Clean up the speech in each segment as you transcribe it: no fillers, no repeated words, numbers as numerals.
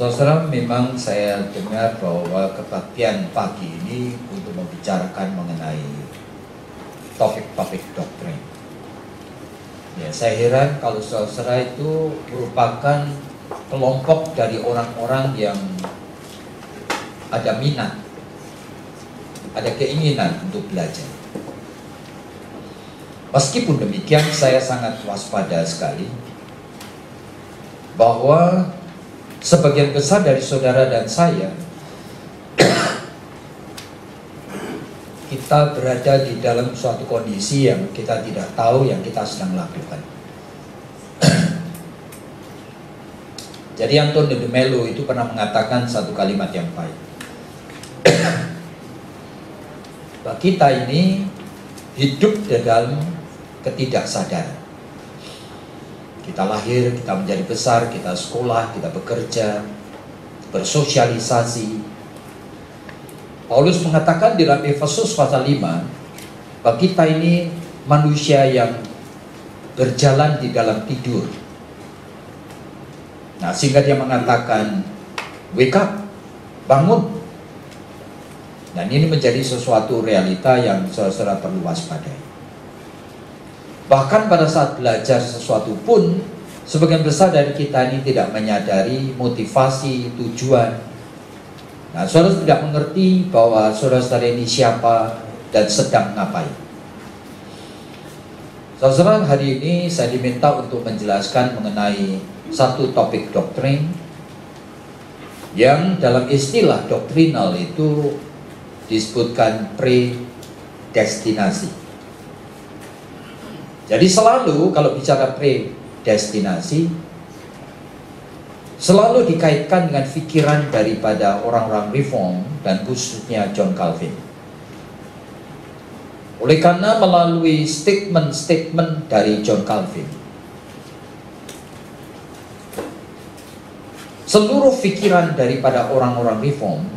Saudara, memang saya dengar bahwa kebaktian pagi ini untuk membicarakan mengenai topik-topik doktrin. Ya, saya heran kalau saudara itu merupakan kelompok dari orang-orang yang ada minat, ada keinginan untuk belajar. Meskipun demikian, saya sangat waspada sekali bahwa sebagian besar dari saudara dan saya kita berada di dalam suatu kondisi yang kita tidak tahu yang kita sedang lakukan. Jadi Antonio de Melo itu pernah mengatakan satu kalimat yang baik. Bahwa kita ini hidup di dalam ketidaksadaran. Kita lahir, kita menjadi besar, kita sekolah, kita bekerja, bersosialisasi. Paulus mengatakan di dalam Efesus pasal 5 bahwa kita ini manusia yang berjalan di dalam tidur. Nah, sehingga dia mengatakan wake up, bangun. Dan ini menjadi sesuatu realita yang saudara perlu waspadai. Bahkan pada saat belajar sesuatu pun, sebagian besar dari kita ini tidak menyadari motivasi, tujuan. Nah, saudara tidak mengerti bahwa saudara ini siapa dan sedang ngapain. Saudara, hari ini saya diminta untuk menjelaskan mengenai satu topik doktrin yang dalam istilah doktrinal itu disebutkan predestinasi. Jadi selalu kalau bicara predestinasi selalu dikaitkan dengan pikiran daripada orang-orang reform dan khususnya John Calvin. Oleh karena melalui statement-statement dari John Calvin, seluruh pikiran daripada orang-orang reform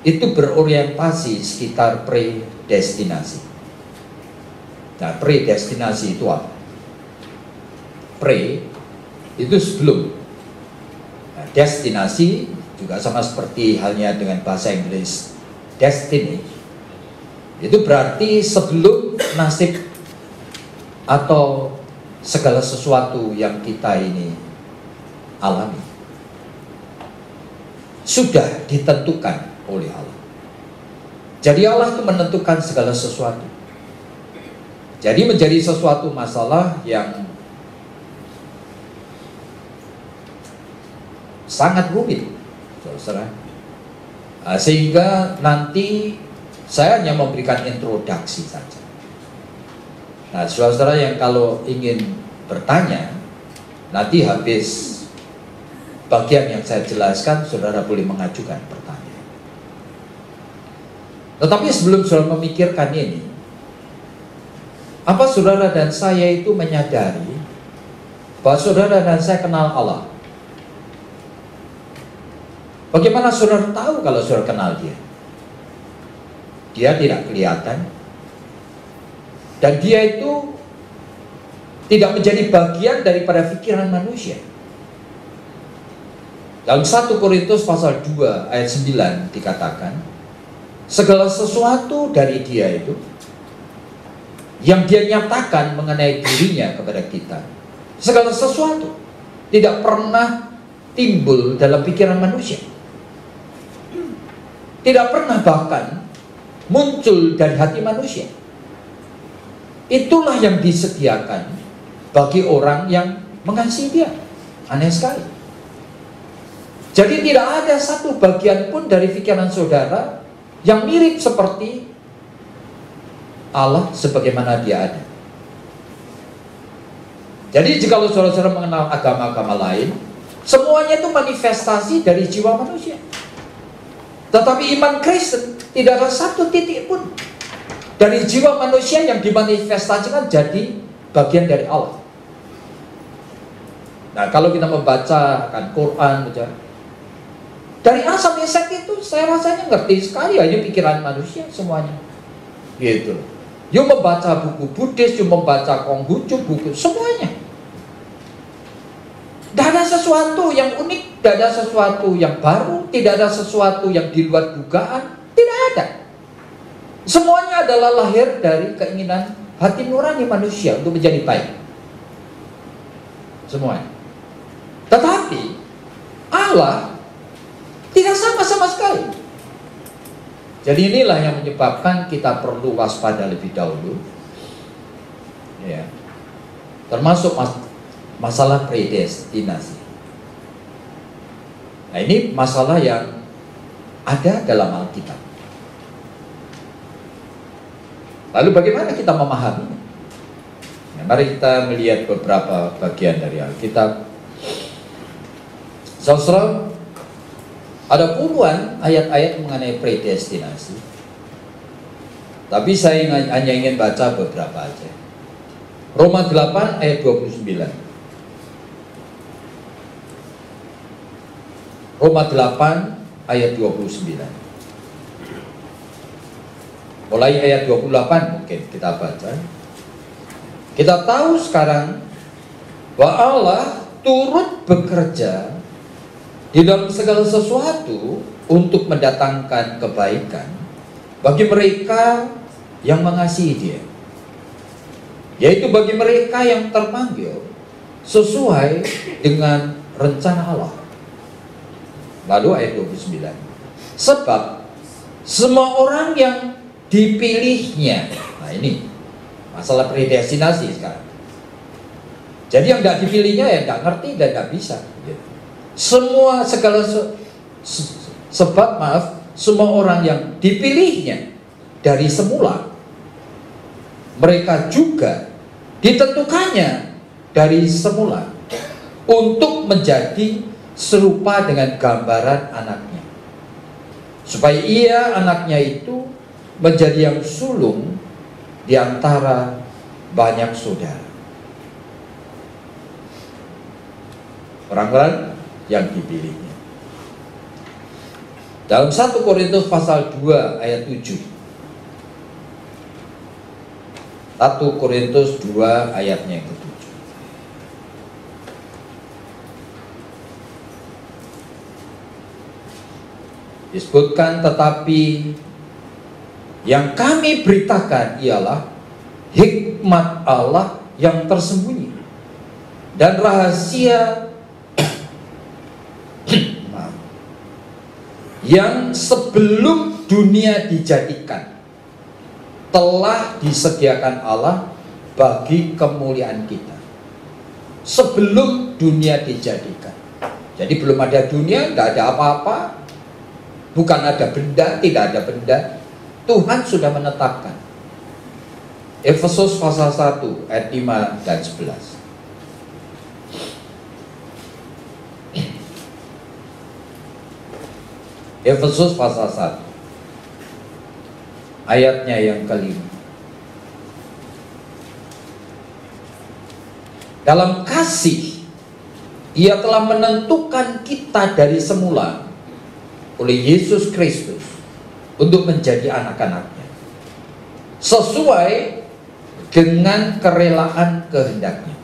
itu berorientasi sekitar predestinasi. Nah, predestinasi itu apa? Pre itu sebelum. Nah, destinasi juga sama seperti halnya dengan bahasa Inggris destiny. Itu berarti sebelum nasib atau segala sesuatu yang kita ini alami sudah ditentukan oleh Allah. Jadi Allah itu menentukan segala sesuatu. Jadi menjadi sesuatu masalah yang sangat rumit, saudara. Sehingga nanti saya hanya memberikan introduksi saja. Nah, saudara yang kalau ingin bertanya, nanti habis bagian yang saya jelaskan, saudara boleh mengajukan pertanyaan. Tetapi sebelum saudara memikirkan ini, apa saudara dan saya itu menyadari bahwa saudara dan saya kenal Allah? Bagaimana saudara tahu kalau saudara kenal dia? Dia tidak kelihatan. Dan dia itu tidak menjadi bagian daripada pikiran manusia. Dalam 1 Korintus pasal 2 ayat 9 dikatakan, segala sesuatu dari dia itu yang dia nyatakan mengenai dirinya kepada kita, segala sesuatu tidak pernah timbul dalam pikiran manusia, tidak pernah bahkan muncul dari hati manusia. Itulah yang disediakan bagi orang yang mengasihi dia. Aneh sekali. Jadi tidak ada satu bagian pun dari pikiran saudara yang mirip seperti Allah sebagaimana dia ada. Jadi jika saudara-saudara mengenal agama-agama lain, semuanya itu manifestasi dari jiwa manusia. Tetapi iman Kristen tidak ada satu titik pun dari jiwa manusia yang dimanifestasikan jadi bagian dari Allah. Nah, kalau kita membacakan Quran, dari A sampai Z itu saya rasanya ngerti sekali aja pikiran manusia semuanya. Gitu. You membaca buku Buddhis, you membaca Konghucu, buku semuanya. Tidak ada sesuatu yang unik, tidak ada sesuatu yang baru, tidak ada sesuatu yang di luar dugaan, tidak ada. Semuanya adalah lahir dari keinginan hati nurani manusia untuk menjadi baik. Semuanya. Tetapi Allah tidak sama sekali. Jadi inilah yang menyebabkan kita perlu waspada lebih dahulu, ya. Termasuk masalah predestinasi. Nah, ini masalah yang ada dalam Alkitab. Lalu bagaimana kita memahaminya? Nah, mari kita melihat beberapa bagian dari Alkitab. Saudara, ada puluhan ayat-ayat mengenai predestinasi. Tapi saya hanya ingin baca beberapa aja. Roma 8 ayat 29. Roma 8 ayat 29. Mulai ayat 28 mungkin kita baca. Kita tahu sekarang bahwa Allah turut bekerja di dalam segala sesuatu untuk mendatangkan kebaikan bagi mereka yang mengasihi Dia, yaitu bagi mereka yang terpanggil sesuai dengan rencana Allah. Lalu ayat 29. Sebab semua orang yang dipilihnya. Nah, ini masalah predestinasi sekarang. Jadi yang tidak dipilihnya ya tidak ngerti dan tidak bisa. Semua semua orang yang dipilihnya dari semula, mereka juga ditentukannya dari semula untuk menjadi serupa dengan gambaran anaknya, supaya ia anaknya itu menjadi yang sulung di antara banyak saudara. Orang-orang yang dipilihnya. Dalam 1 Korintus pasal 2 ayat 7. 1 Korintus 2 ayatnya yang ke-7. Disebutkan, tetapi yang kami beritakan ialah hikmat Allah yang tersembunyi dan rahasia yang sebelum dunia dijadikan telah disediakan Allah bagi kemuliaan kita. Sebelum dunia dijadikan. Jadi belum ada dunia, tidak ada apa-apa. Bukan ada benda, tidak ada benda. Tuhan sudah menetapkan. Efesus pasal 1 ayat 5 dan 11. Efesus pasal 1 ayatnya yang kelima. Dalam kasih Ia telah menentukan kita dari semula oleh Yesus Kristus untuk menjadi anak-anaknya sesuai dengan kerelaan kehendaknya.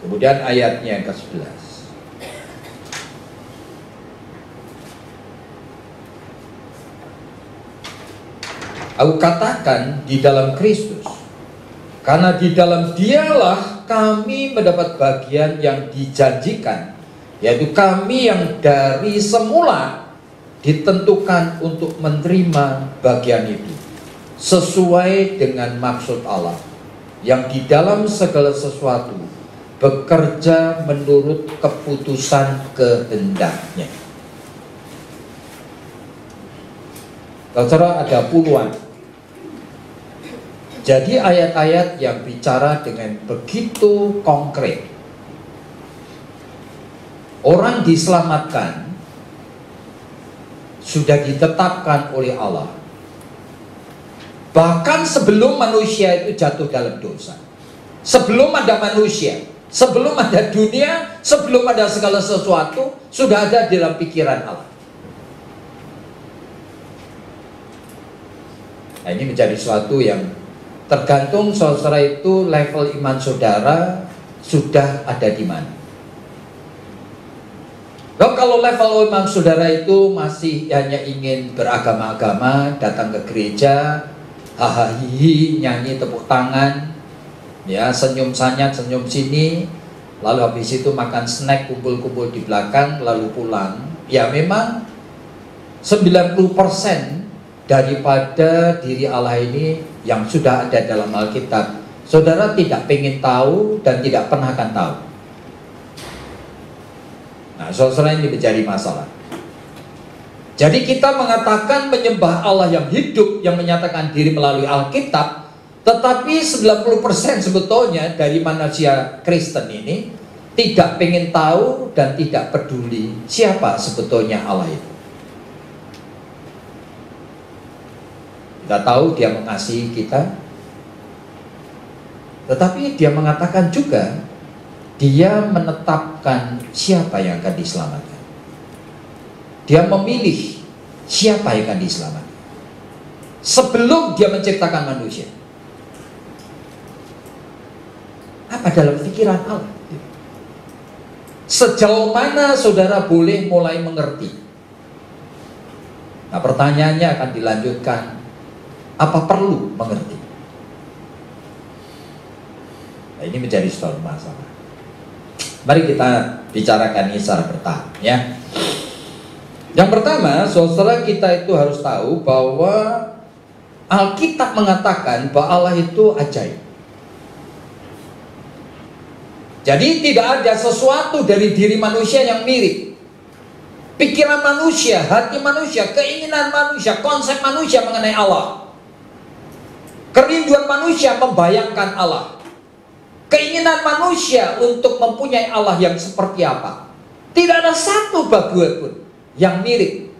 Kemudian ayatnya yang ke-11. Aku katakan di dalam Kristus, karena di dalam Dialah kami mendapat bagian yang dijanjikan, yaitu kami yang dari semula ditentukan untuk menerima bagian itu sesuai dengan maksud Allah yang di dalam segala sesuatu bekerja menurut keputusan kehendaknya. Saudara, ada puluhan. Jadi ayat-ayat yang bicara dengan begitu konkret. Orang diselamatkan sudah ditetapkan oleh Allah. Bahkan sebelum manusia itu jatuh dalam dosa. Sebelum ada manusia, sebelum ada dunia, sebelum ada segala sesuatu, sudah ada di dalam pikiran Allah. Nah, ini menjadi sesuatu yang tergantung saudara itu level iman saudara sudah ada di mana. Kalau level memang saudara itu masih hanya ingin beragama-agama, datang ke gereja, hahaha, nyanyi tepuk tangan, ya senyum sana, senyum sini, lalu habis itu makan snack, kumpul-kumpul di belakang, lalu pulang. Ya memang 90% daripada diri Allah ini yang sudah ada dalam Alkitab, saudara tidak pengen tahu dan tidak pernah akan tahu. Nah, saudara, ini menjadi masalah. Jadi kita mengatakan menyembah Allah yang hidup, yang menyatakan diri melalui Alkitab, tetapi 90% sebetulnya dari manusia Kristen ini tidak pengen tahu dan tidak peduli siapa sebetulnya Allah itu. Kita tahu dia mengasihi kita, tetapi dia mengatakan juga dia menetapkan siapa yang akan diselamatkan. Dia memilih siapa yang akan diselamatkan sebelum dia menciptakan manusia. Apa dalam pikiran Allah? Sejauh mana saudara boleh mulai mengerti? Nah, pertanyaannya akan dilanjutkan, apa perlu mengerti? Nah, ini menjadi suatu masalah. Mari kita bicarakan ini secara bertahap, ya. Yang pertama, saudara, kita itu harus tahu bahwa Alkitab mengatakan bahwa Allah itu ajaib. Jadi tidak ada sesuatu dari diri manusia yang mirip. Pikiran manusia, hati manusia, keinginan manusia, konsep manusia mengenai Allah, kerinduan manusia membayangkan Allah, keinginan manusia untuk mempunyai Allah yang seperti apa, tidak ada satu bagian pun yang mirip.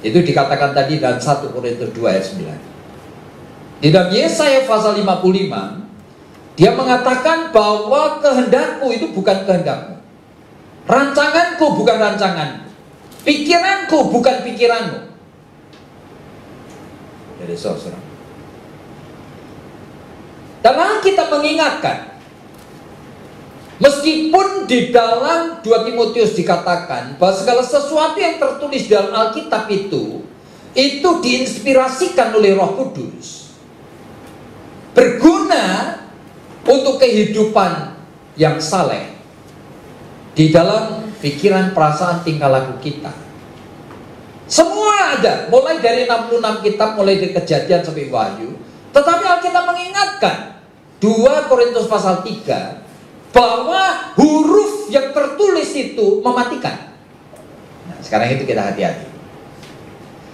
Itu dikatakan tadi dalam 1 Korintus 2 ayat 9. Di dalam Yesaya pasal 55, dia mengatakan bahwa kehendakku itu bukan kehendakmu, rancanganku bukan rancanganmu, pikiranku bukan pikiranmu. Jadi saudara, dan kita mengingatkan, meskipun di dalam 2 Timotius dikatakan bahwa segala sesuatu yang tertulis dalam Alkitab itu diinspirasikan oleh Roh Kudus, berguna untuk kehidupan yang saleh di dalam pikiran, perasaan, tingkah laku kita. Semua ada, mulai dari 66 kitab, mulai dari Kejadian sampai Wahyu. Tetapi Alkitab mengingatkan 2 Korintus pasal 3 bahwa huruf yang tertulis itu mematikan. Nah, sekarang itu kita hati-hati.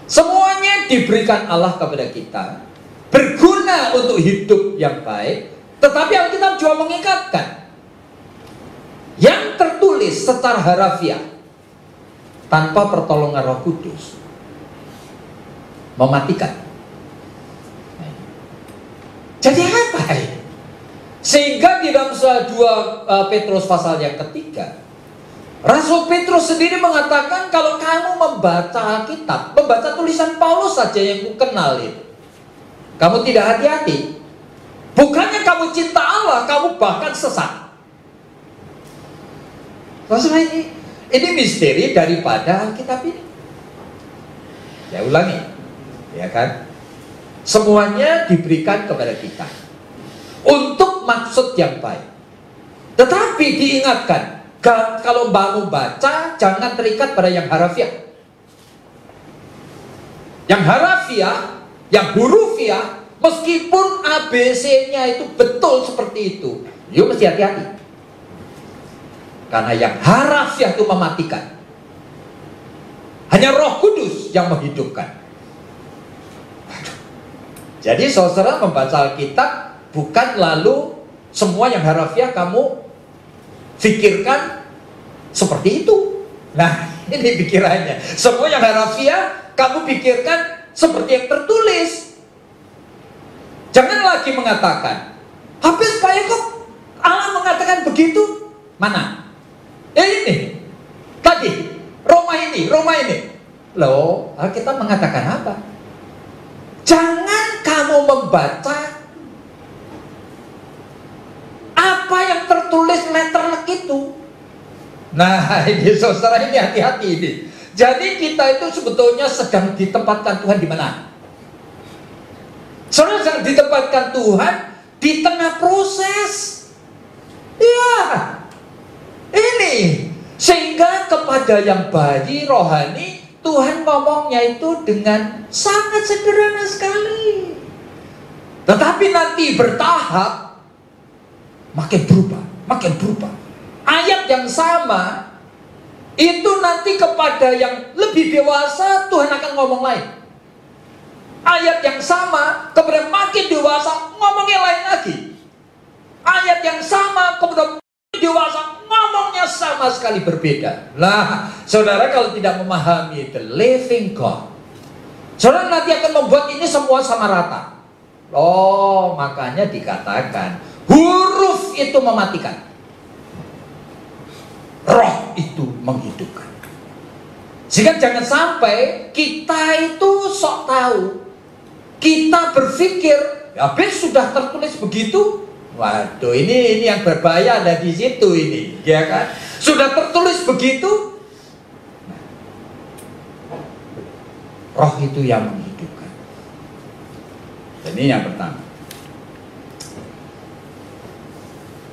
Semuanya diberikan Allah kepada kita, berguna untuk hidup yang baik. Tetapi Alkitab juga mengingatkan, yang tertulis secara harafiah tanpa pertolongan Roh Kudus mematikan. Jadi apa ini? Sehingga di dalam 2 Petrus pasal yang ketiga, Rasul Petrus sendiri mengatakan, kalau kamu membaca Alkitab, membaca tulisan Paulus saja yang ku kenal itu, kamu tidak hati-hati, bukannya kamu cinta Allah, kamu bahkan sesat. Maksudnya ini misteri daripada Alkitab ini. Saya ulangi, ya kan? Semuanya diberikan kepada kita untuk maksud yang baik. Tetapi diingatkan, kalau kamu baca, jangan terikat pada yang harafiah. Yang harafiah, yang hurufiah, meskipun ABC-nya itu betul seperti itu, you mesti hati-hati. Karena yang harafiah itu mematikan. Hanya Roh Kudus yang menghidupkan. Jadi saudara membaca Alkitab bukan lalu semua yang harafiah kamu pikirkan seperti itu. Nah, ini pikirannya. Semua yang harafiah kamu pikirkan seperti yang tertulis. Jangan lagi mengatakan, habis Pak Yakob, Allah mengatakan begitu. Mana? Ini tadi Roma ini. Loh, Alkitab mengatakan apa? Jangan kamu membaca apa yang tertulis letterlek itu. Nah, ini saudara, ini hati-hati ini. Jadi kita itu sebetulnya sedang ditempatkan Tuhan di mana? Saudara sedang ditempatkan Tuhan di tengah proses. Ya, ini sehingga kepada yang bayi rohani Tuhan ngomongnya itu dengan sangat sederhana sekali. Tetapi nanti bertahap makin berubah, makin berubah. Ayat yang sama itu nanti kepada yang lebih dewasa Tuhan akan ngomong lain. Ayat yang sama kepada makin dewasa ngomongnya lain lagi. Ayat yang sama kepada makin dewasa ngomongnya sama sekali berbeda. Nah, saudara kalau tidak memahami the living God, saudara nanti akan membuat ini semua sama rata. Oh, makanya dikatakan huruf itu mematikan, roh itu menghidupkan. Sehingga jangan sampai kita itu sok tahu, kita berpikir habis sudah tertulis begitu. Waduh, ini yang berbahaya ada di situ ini, ya kan? Sudah tertulis begitu, roh itu yang menghidupkan. Ini yang pertama.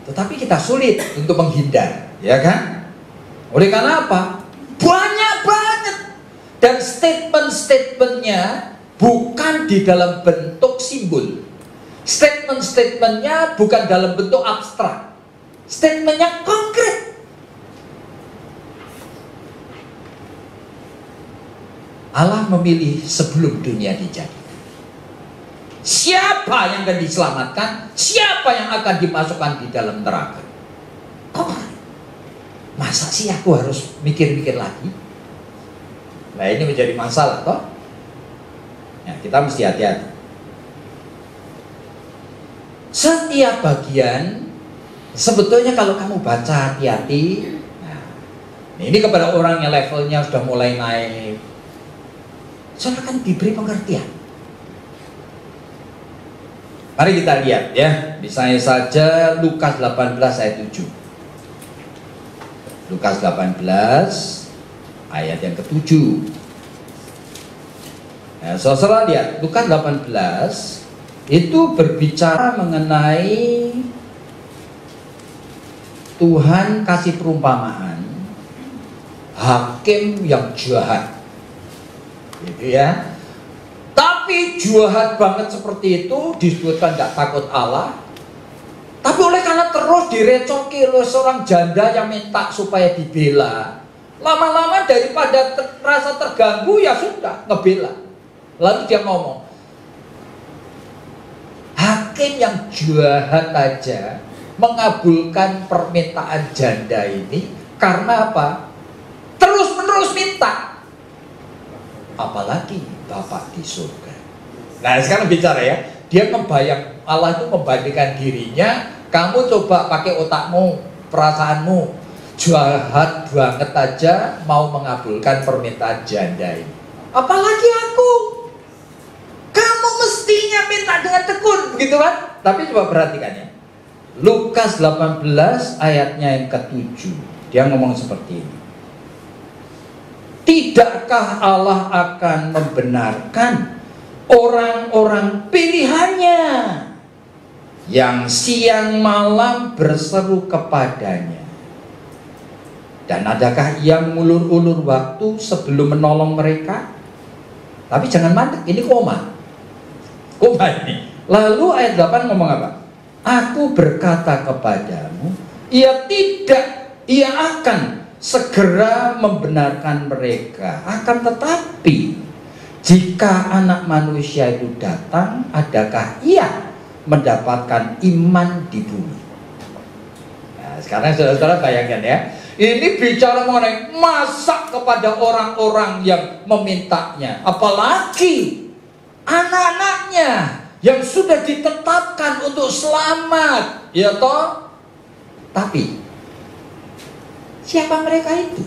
Tetapi kita sulit untuk menghindar, ya kan? Oleh karena apa? Banyak banget. Dan statement-statementnya bukan di dalam bentuk simbol. Statement-statementnya bukan dalam bentuk abstrak. Statementnya konkret. Allah memilih sebelum dunia dijadikan. Siapa yang akan diselamatkan? Siapa yang akan dimasukkan di dalam neraka? Kok masa sih aku harus mikir-mikir lagi? Nah, ini menjadi masalah toh. Ya, kita mesti hati-hati. Setiap bagian sebetulnya kalau kamu baca hati-hati, nah, ini kepada orang yang levelnya sudah mulai naik, saudara kan diberi pengertian. Mari kita lihat ya, misalnya saja Lukas 18 ayat 7. Lukas 18 ayat yang ke-7. Nah, saudara lihat, Lukas 18 itu berbicara mengenai Tuhan kasih perumpamaan hakim yang jahat, gitu ya. Tapi jahat banget seperti itu disebutkan tidak takut Allah. Tapi oleh karena terus direcoki oleh seorang janda yang minta supaya dibela, lama-lama daripada rasa terganggu ya sudah ngebela. Lalu dia ngomong, hakim yang jahat aja mengabulkan permintaan janda ini karena apa? Terus-menerus minta. Apalagi Bapak di surga. Nah, sekarang bicara ya, dia membayang, Allah itu membandingkan dirinya, kamu coba pakai otakmu, perasaanmu, jahat banget aja mau mengabulkan permintaan janda ini. Apalagi aku. Kamu mestinya minta dengan tekun, begitu kan? Tapi coba perhatikan ya. Lukas 18 ayatnya yang ke-7. Dia ngomong seperti ini. Tidakkah Allah akan membenarkan orang-orang pilihannya yang siang malam berseru kepadanya? Dan adakah ia mengulur-ulur waktu sebelum menolong mereka? Tapi jangan mandek, ini koma ini. Lalu ayat 8 ngomong apa? Aku berkata kepadamu, ia akan segera membenarkan mereka. Akan tetapi jika anak manusia itu datang, adakah ia mendapatkan iman di bumi? Nah, sekarang saudara-saudara bayangkan ya, ini bicara mengenai masak kepada orang-orang yang memintanya, apalagi anak-anaknya yang sudah ditetapkan untuk selamat, ya toh. Tapi siapa mereka itu?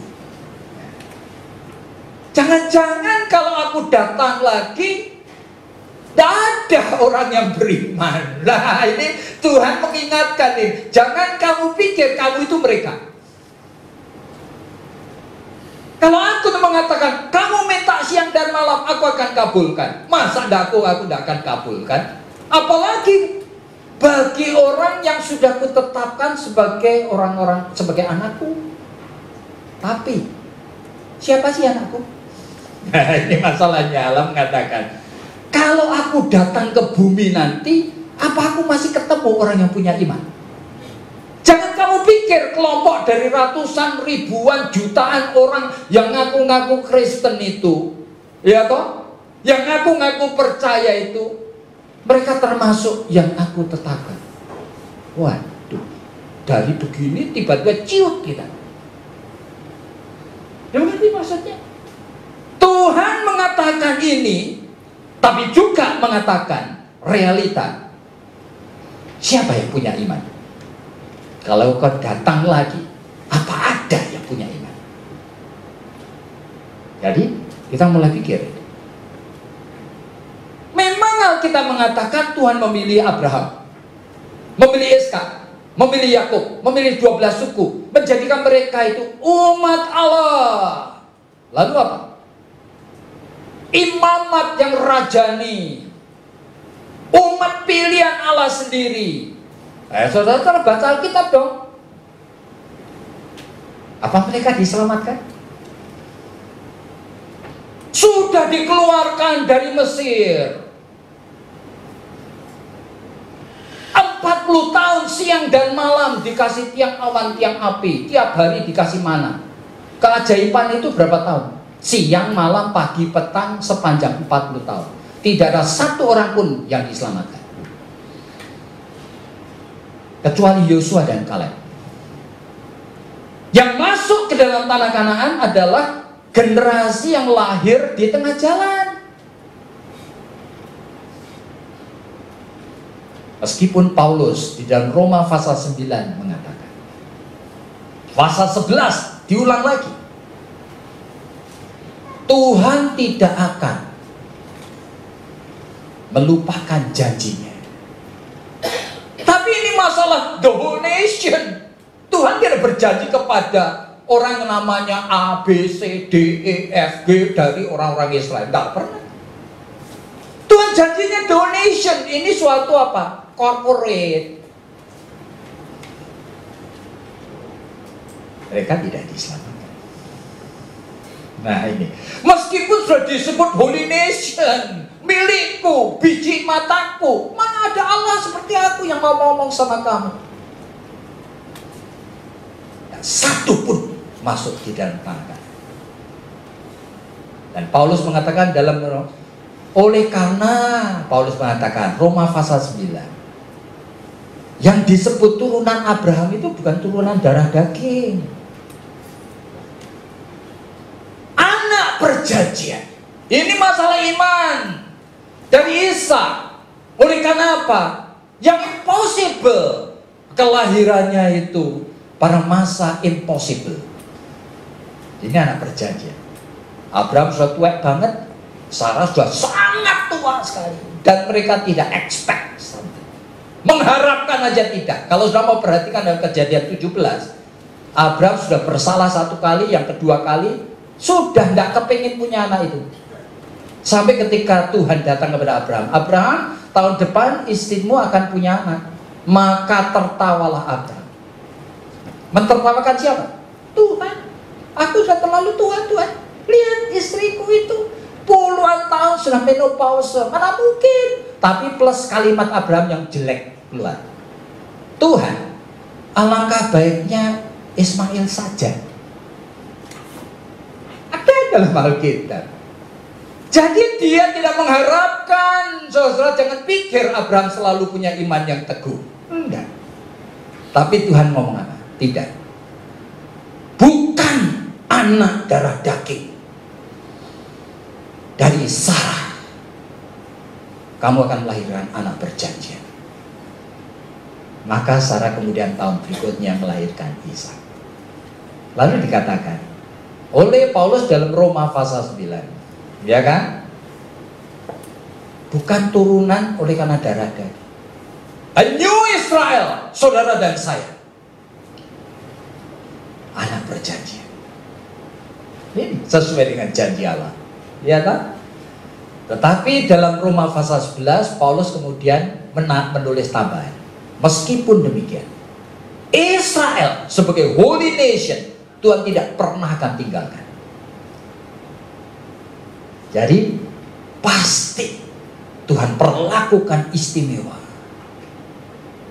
Jangan-jangan kalau aku datang lagi tidak ada orang yang beriman. Nah, ini Tuhan mengingatkan nih, jangan kamu pikir kamu itu mereka. Kalau aku mengatakan, kamu minta siang dan malam, aku akan kabulkan. Masa aku tidak akan kabulkan? Apalagi bagi orang yang sudah kutetapkan sebagai orang-orang, sebagai anakku. Tapi, siapa sih anakku? Nah, ini masalahnya. Allah mengatakan, kalau aku datang ke bumi nanti, apa aku masih ketemu orang yang punya iman? Jangan kamu pikir kelompok dari ratusan, ribuan, jutaan orang yang ngaku-ngaku Kristen itu, ya toh, yang ngaku-ngaku percaya itu, mereka termasuk yang aku tetapkan. Waduh, dari begini tiba-tiba ciut kita. Ya ngerti maksudnya? Tuhan mengatakan ini, tapi juga mengatakan realita. Siapa yang punya iman? Kalau kau datang lagi, apa ada yang punya iman? Jadi kita mulai pikir. Memang kita mengatakan Tuhan memilih Abraham, memilih Ishak, memilih Yakub, memilih 12 suku, menjadikan mereka itu umat Allah. Lalu apa? Imamat yang rajani, umat pilihan Allah sendiri. Saudara baca Alkitab dong. Apa mereka diselamatkan? Sudah dikeluarkan dari Mesir. 40 tahun siang dan malam dikasih tiang awan, tiang api. Tiap hari dikasih mana. Keajaiban itu berapa tahun? Siang, malam, pagi, petang, sepanjang 40 tahun. Tidak ada satu orang pun yang diselamatkan. Kecuali Yosua dan Kaleb. Yang masuk ke dalam tanah Kanaan adalah generasi yang lahir di tengah jalan. Meskipun Paulus di dalam Roma pasal 9 mengatakan, pasal 11 diulang lagi, Tuhan tidak akan melupakan janjinya. Tapi ini masalah the whole nation. Tuhan tidak berjanji kepada orang yang namanya A, B, C, D, E, F, G dari orang-orang Israel. Tidak pernah. Tuhan janjinya the whole nation. Ini suatu apa? Corporate. Mereka tidak diselamatkan. Nah ini, meskipun sudah disebut holy nation, milikku, biji mataku, mana ada Allah seperti aku yang mau ngomong sama kamu? Dan satu pun masuk di dalam tangan. Dan Paulus mengatakan dalam, oleh karena Paulus mengatakan Roma pasal 9, yang disebut turunan Abraham itu bukan turunan darah daging, anak perjanjian. Ini masalah iman dari Isa. Oleh karena apa? Yang impossible, kelahirannya itu pada masa impossible. Ini anak perjanjian. Abraham sudah tua banget, Sarah sudah sangat tua sekali, dan mereka tidak expect something. Mengharapkan aja tidak. Kalau sudah mau perhatikan dalam Kejadian 17, Abraham sudah bersalah satu kali, yang kedua kali sudah tidak kepingin punya anak itu. Sampai ketika Tuhan datang kepada Abraham, Abraham, tahun depan istrimu akan punya anak. Maka tertawalah Abraham. Mentertawakan siapa? Tuhan. Aku sudah terlalu tua, Tuhan. Lihat istriku itu puluhan tahun sudah menopause. Mana mungkin? Tapi plus kalimat Abraham yang jelek keluar. Tuhan, alangkah baiknya Ismail saja. Ada dalam Alkitab. Jadi dia tidak mengharapkan. Saudara jangan pikir Abraham selalu punya iman yang teguh. Enggak. Tapi Tuhan ngomong apa? Tidak. Bukan anak darah daging. Dari Sarah kamu akan melahirkan anak perjanjian. Maka Sarah kemudian tahun berikutnya melahirkan Ishak. Lalu dikatakan oleh Paulus dalam Roma pasal 9, ya kan? Bukan turunan oleh karena darah daging. A new Israel, saudara dan saya, anak perjanjian. Ini sesuai dengan janji Allah. Ya kan? Tetapi dalam Roma pasal 11 Paulus kemudian menulis tambahan. Meskipun demikian, Israel sebagai holy nation Tuhan tidak pernah akan tinggalkan. Jadi pasti Tuhan perlakukan istimewa.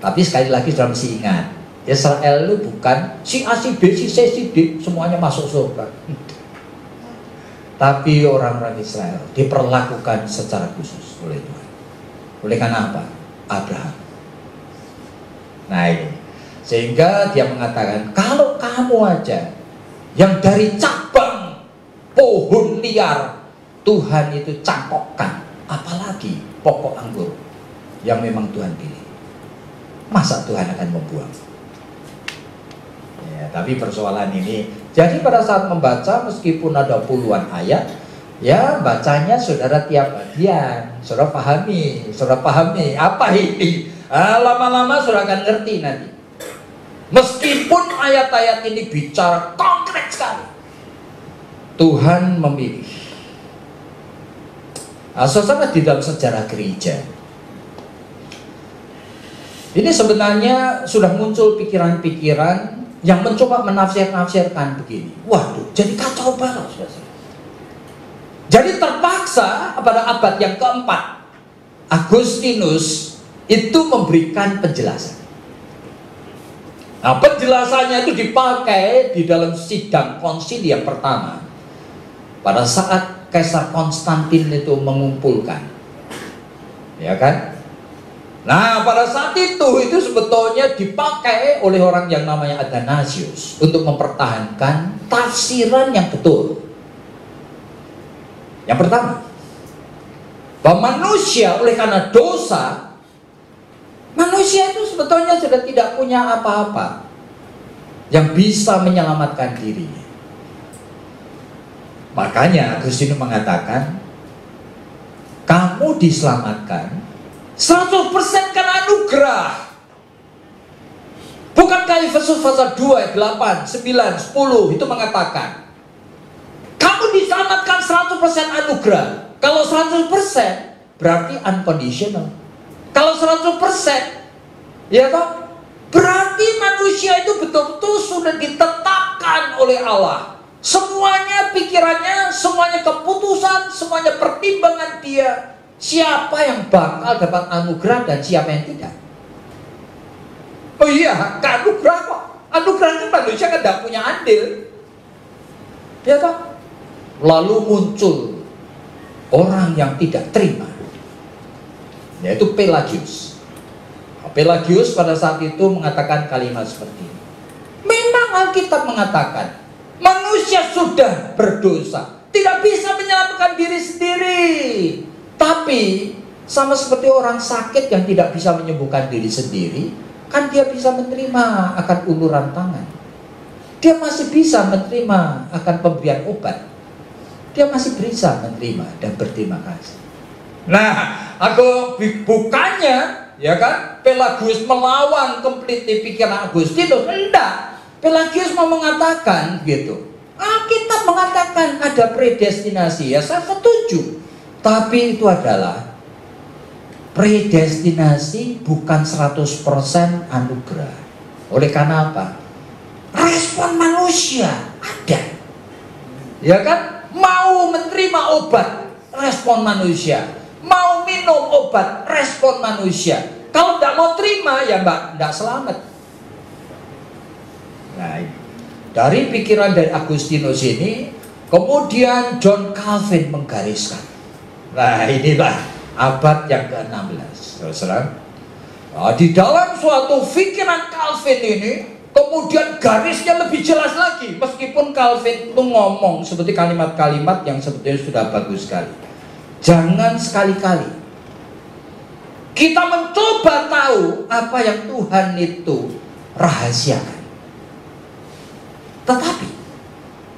Tapi sekali lagi sudah mesti ingat, Israel itu bukan si A, si B, si C, si D semuanya masuk surga. Tapi orang-orang Israel diperlakukan secara khusus oleh Tuhan. Oleh karena apa? Abraham. Nah ini, sehingga dia mengatakan, kalau kamu aja yang dari cabang pohon liar Tuhan itu cangkokkan, apalagi pokok anggur yang memang Tuhan pilih. Masa Tuhan akan membuang? Ya, tapi persoalan ini, jadi pada saat membaca meskipun ada puluhan ayat, ya bacanya saudara tiap bagian, saudara pahami apa ini. Lama-lama saudara akan ngerti nanti. Meskipun ayat-ayat ini bicara konkret sekali, Tuhan memilih. Saudara di dalam sejarah gereja, ini sebenarnya sudah muncul pikiran-pikiran yang mencoba menafsirkan begini. Waduh, jadi kacau balau. Jadi terpaksa pada abad yang keempat, Agustinus itu memberikan penjelasan. Nah, penjelasannya itu dipakai di dalam sidang konsili yang pertama. Pada saat Kaisar Konstantin itu mengumpulkan. Ya kan? Nah, pada saat itu sebetulnya dipakai oleh orang yang namanya Athanasius untuk mempertahankan tafsiran yang betul. Yang pertama, bahwa manusia oleh karena dosa, manusia itu sebetulnya sudah tidak punya apa-apa yang bisa menyelamatkan dirinya. Makanya Agustinus mengatakan, kamu diselamatkan 100% karena anugerah. Bukankah Efesus pasal 2 ayat 8, 9, 10 itu mengatakan kamu diselamatkan 100% anugerah. Kalau 100% berarti unconditional. Kalau 100% ya toh, berarti manusia itu betul-betul sudah ditetapkan oleh Allah. Semuanya pikirannya, semuanya keputusan, semuanya pertimbangan dia. Siapa yang bakal dapat anugerah dan siapa yang tidak. Oh iya, anugerah kok. Anugerah itu manusia kan tidak punya andil. Ya toh? Lalu muncul orang yang tidak terima, yaitu Pelagius. Pelagius pada saat itu mengatakan kalimat seperti ini. Memang Alkitab mengatakan manusia sudah berdosa, tidak bisa menyelamatkan diri sendiri. Tapi sama seperti orang sakit yang tidak bisa menyembuhkan diri sendiri, kan dia bisa menerima akan uluran tangan. Dia masih bisa menerima akan pemberian obat. Dia masih bisa menerima dan berterima kasih. Nah, aku bukannya ya kan Pelagius melawan komplit pikiran Agustinus, enggak. Pelagius mau mengatakan gitu. Alkitab mengatakan ada predestinasi, ya saya setuju. Tapi itu adalah predestinasi bukan 100% anugerah. Oleh karena apa? Respon manusia ada. Ya kan? Mau menerima obat, respon manusia. Mau minum obat, respon manusia. Kalau tidak mau terima, ya mbak, tidak selamat. Nah, dari pikiran dari Agustinus ini, kemudian John Calvin menggariskan. Nah, inilah abad yang ke-16. Nah, di dalam suatu pikiran Calvin ini, kemudian garisnya lebih jelas lagi. Meskipun Calvin itu ngomong seperti kalimat-kalimat yang sebetulnya sudah bagus sekali. Jangan sekali-kali kita mencoba tahu apa yang Tuhan itu rahasiakan. Tetapi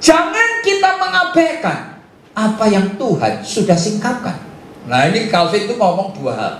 jangan kita mengabaikan apa yang Tuhan sudah singkapkan. Nah, ini Calvin itu ngomong dua hal.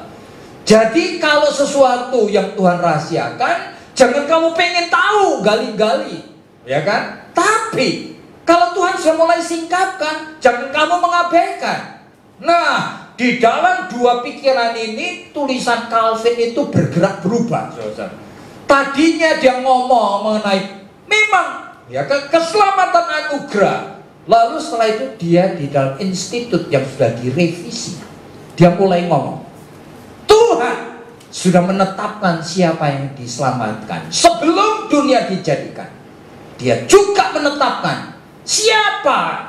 Jadi kalau sesuatu yang Tuhan rahasiakan, jangan kamu pengen tahu gali-gali, ya kan? Tapi Kalau Tuhan sudah mulai singkapkan, jangan kamu mengabaikan. Nah, di dalam dua pikiran ini, tulisan Calvin itu bergerak berubah, saudara. Tadinya dia ngomong mengenai memang ya keselamatan anugerah. Lalu setelah itu dia di dalam institut yang sudah direvisi, dia mulai ngomong, Tuhan sudah menetapkan siapa yang diselamatkan sebelum dunia dijadikan. Dia juga menetapkan siapa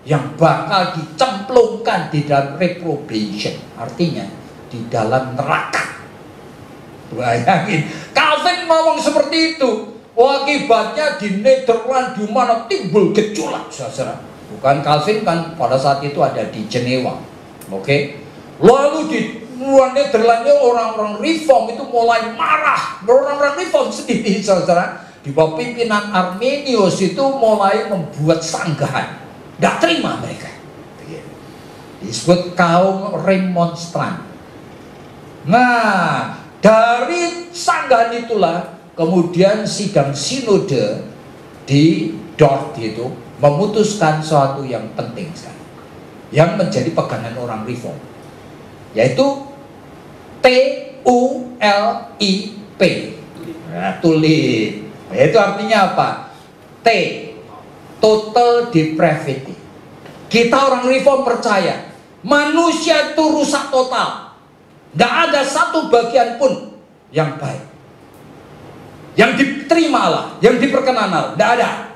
yang bakal dicemplungkan di dalam reprobation, artinya di dalam neraka. Bayangin, Calvin ngomong seperti itu. Akibatnya di Nederland di mana timbul gejolak, saudara. Bukan Calvin kan pada saat itu ada di Jenewa, oke? Lalu di luar Nederlandnya orang-orang Reform itu mulai marah, orang-orang Reform sendiri, saudara. Di bawah pimpinan Arminius itu mulai membuat sanggahan. Tidak terima mereka. Disebut kaum remonstran. Nah, dari sanggahan itulah kemudian sidang sinode di Dort itu memutuskan sesuatu yang penting sekali, yang menjadi pegangan orang Reform, yaitu TULIP. Nah, tulip. Itu artinya apa? T, total depravity. Kita orang Reform percaya manusia itu rusak total. Tidak ada satu bagian pun yang baik, yang diterima Allah, yang diperkenan Allah. Tidak ada.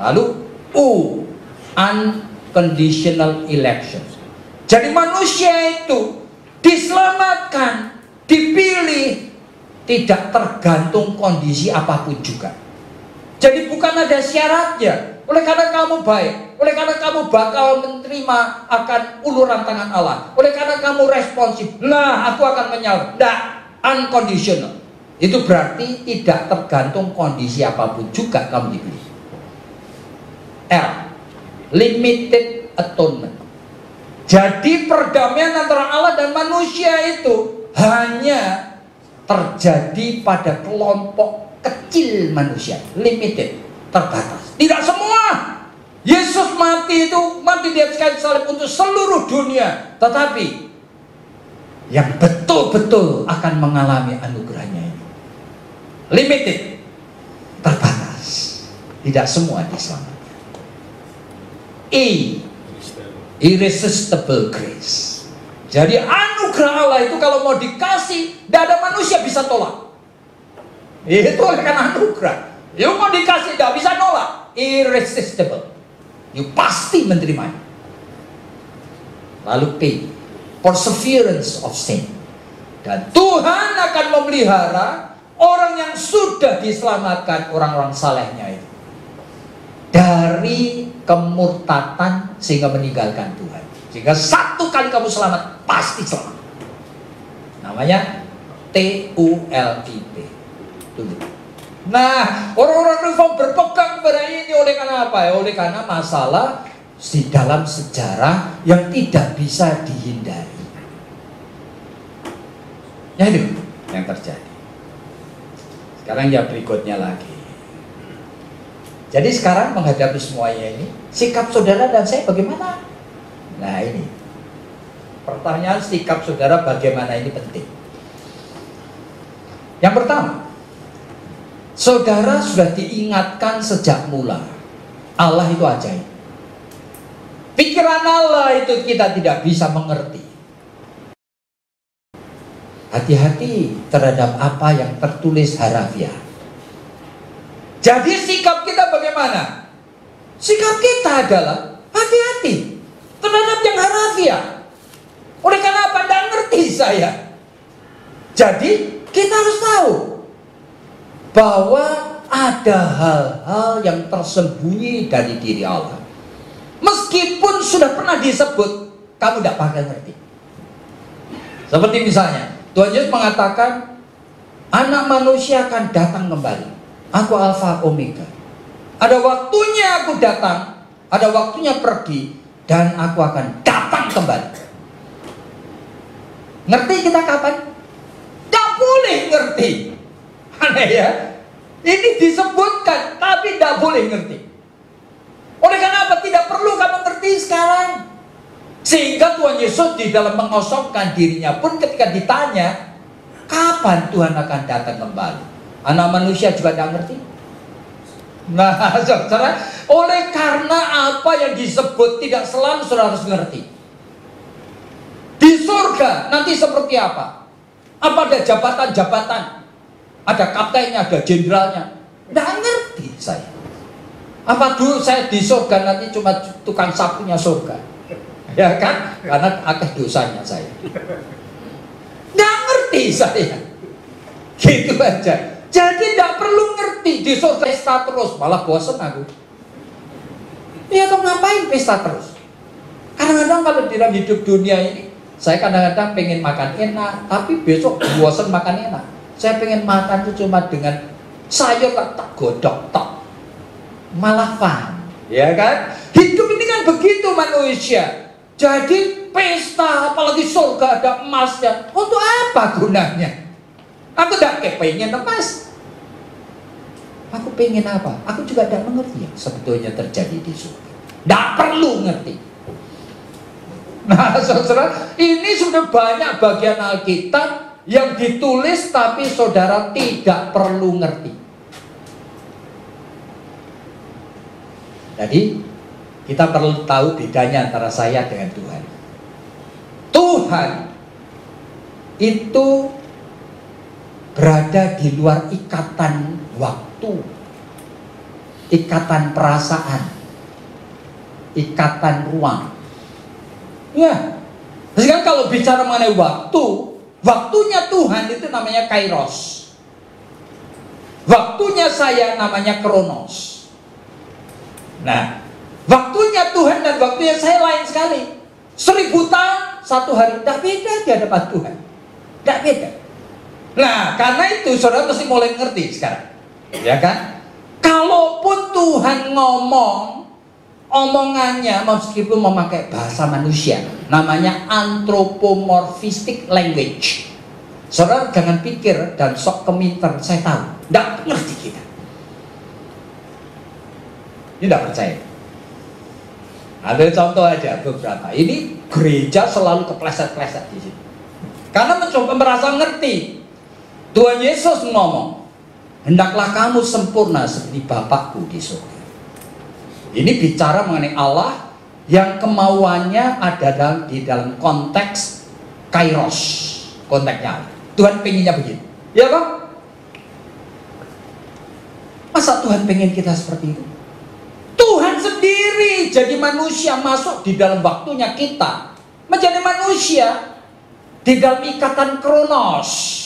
Lalu U, unconditional election. Jadi manusia itu diselamatkan, dipilih, tidak tergantung kondisi apapun juga. Jadi bukan ada syaratnya. Oleh karena kamu baik, oleh karena kamu bakal menerima akan uluran tangan Allah, oleh karena kamu responsif, nah aku akan menyalur. Tidak, unconditional. Itu berarti tidak tergantung kondisi apapun juga kamu dipilih. L, limited atonement. Jadi perdamaian antara Allah dan manusia itu hanya terjadi pada kelompok kecil manusia, limited, terbatas. Tidak semua. Yesus mati itu mati di atas kayu salib untuk seluruh dunia, tetapi yang betul-betul akan mengalami anugerahnya ini limited, terbatas. Tidak semua diselamatkan. E, irresistible grace. Jadi anugerah Allah itu kalau mau dikasih, tidak ada manusia bisa tolak. Itu oleh karena anugerah. You mau dikasih, tidak bisa nolak. Irresistible. You pasti menerimanya. Lalu P, perseverance of sin. Dan Tuhan akan memelihara orang yang sudah diselamatkan, orang-orang salehnya itu, dari kemurtatan sehingga meninggalkan Tuhan. Sehingga satu kali kamu selamat, pasti selamat. Namanya TULIP. Nah, orang-orang Reform berpegang pada ini oleh karena apa? Oleh karena masalah di dalam sejarah yang tidak bisa dihindari. Ya itu yang terjadi. Sekarang yang berikutnya lagi. Jadi sekarang menghadapi semuanya ini, sikap saudara dan saya bagaimana? Nah ini pertanyaan, sikap saudara bagaimana ini penting. Yang pertama, saudara sudah diingatkan sejak mula Allah itu ajaib. Pikiran Allah itu kita tidak bisa mengerti. Hati-hati terhadap apa yang tertulis harafiah. Jadi sikap kita bagaimana? Sikap kita adalah hati-hati terhadap yang harafiah. Oleh karena apa? Tidak ngerti saya. Jadi kita harus tahu bahwa ada hal-hal yang tersembunyi dari diri Allah. Meskipun sudah pernah disebut, kamu tidak bakal ngerti. Seperti misalnya, Tuhan Yesus mengatakan, anak manusia akan datang kembali. Aku Alfa Omega. Ada waktunya aku datang, ada waktunya pergi, dan aku akan datang kembali. Ngerti kita kapan? Tidak boleh ngerti. Aneh ya. Ini disebutkan, tapi tidak boleh ngerti. Oleh karena apa? Tidak perlu kamu ngerti sekarang. Sehingga Tuhan Yesus di dalam mengosongkan dirinya pun ketika ditanya, kapan Tuhan akan datang kembali? Anak manusia juga tidak ngerti. Nah, saudara, oleh karena apa yang disebut tidak selalu saudara harus ngerti. Di surga nanti seperti apa? Apa ada jabatan-jabatan? Ada kaptennya, ada jenderalnya? Tidak ngerti saya. Apa dulu saya di surga nanti cuma tukang sapunya surga? Ya kan? Karena akeh dosanya saya. Nggak ngerti saya. Gitu aja. Jadi tidak perlu ngerti di surga pesta terus, malah bosan aku. Ya toh ngapain pesta terus? Kadang-kadang kalau di dalam hidup dunia ini, saya kadang-kadang pengen makan enak, tapi besok bosan makan enak. Saya pengen makan itu cuma dengan sayur tak godok tak, malah fun, ya kan? Hidup ini kan begitu manusia. Jadi pesta, apalagi surga ada emasnya, untuk apa gunanya? Aku tidak kepengen emas. Aku pengen apa? Aku juga tidak mengerti yang sebetulnya terjadi di surga. Tidak perlu ngerti. Nah, saudara, ini sudah banyak bagian Alkitab yang ditulis tapi saudara tidak perlu ngerti. Jadi kita perlu tahu bedanya antara saya dengan Tuhan. Tuhan itu berada di luar ikatan waktu, ikatan perasaan, ikatan ruang. Ya, sekarang kalau bicara mengenai waktu, waktunya Tuhan itu namanya kairos. Waktunya saya namanya kronos. Nah, waktunya Tuhan dan waktunya saya lain sekali. 1000 tahun, 1 hari, tidak beda di hadapan Tuhan. Tidak beda. Nah, karena itu saudara mesti mulai ngerti sekarang, ya kan? Kalaupun Tuhan ngomong, omongannya meskipun memakai bahasa manusia, namanya anthropomorphistic language. Saudara jangan pikir dan sok keminter, saya tahu, tidak ngerti kita. Tidak percaya. Ada contoh aja beberapa. Ini gereja selalu kepleset-pleset di sini. Karena mencoba merasa ngerti. Tuhan Yesus ngomong, hendaklah kamu sempurna seperti Bapakku di surga. Ini bicara mengenai Allah yang kemauannya ada di dalam konteks kairos, konteksnya. Tuhan pengennya begitu, ya Pak? Masa Tuhan pengen kita seperti itu? Tuhan sendiri jadi manusia masuk di dalam waktunya kita, menjadi manusia di dalam ikatan kronos.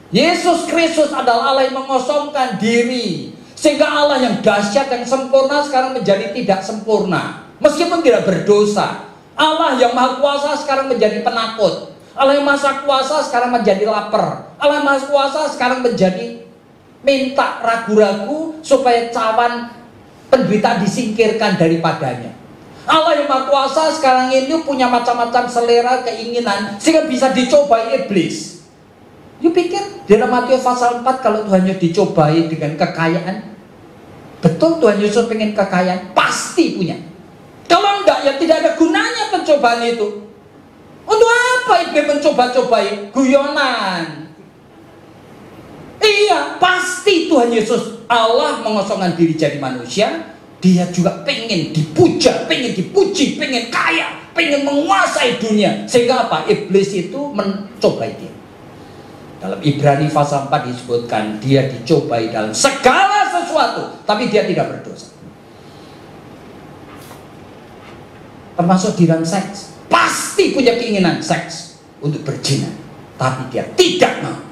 Yesus Kristus adalah Allah yang mengosongkan diri, sehingga Allah yang dahsyat dan sempurna sekarang menjadi tidak sempurna, meskipun tidak berdosa. Allah yang maha kuasa sekarang menjadi penakut. Allah yang maha kuasa sekarang menjadi lapar. Allah yang maha kuasa sekarang menjadi minta ragu-ragu supaya cawan penderitaan disingkirkan daripadanya. Allah yang maha kuasa sekarang ini punya macam-macam selera keinginan sehingga bisa dicobai iblis. You pikir di dalam Matius pasal 4 kalau Tuhan Yesus dicobai dengan kekayaan? Betul Tuhan Yesus pengen kekayaan? Pasti punya. Kalau enggak, ya tidak ada gunanya pencobaan itu. Untuk apa iblis mencoba-cobai? Guyonan. Iya, pasti Tuhan Yesus, Allah mengosongkan diri jadi manusia. Dia juga pengen dipuja, pengen dipuji, pengen kaya, pengen menguasai dunia. Sehingga apa? Iblis itu mencobai dia. Dalam Ibrani pasal 4 disebutkan dia dicobai dalam segala sesuatu, tapi dia tidak berdosa. Termasuk di dalam seks, pasti punya keinginan seks untuk berzina, tapi dia tidak mau.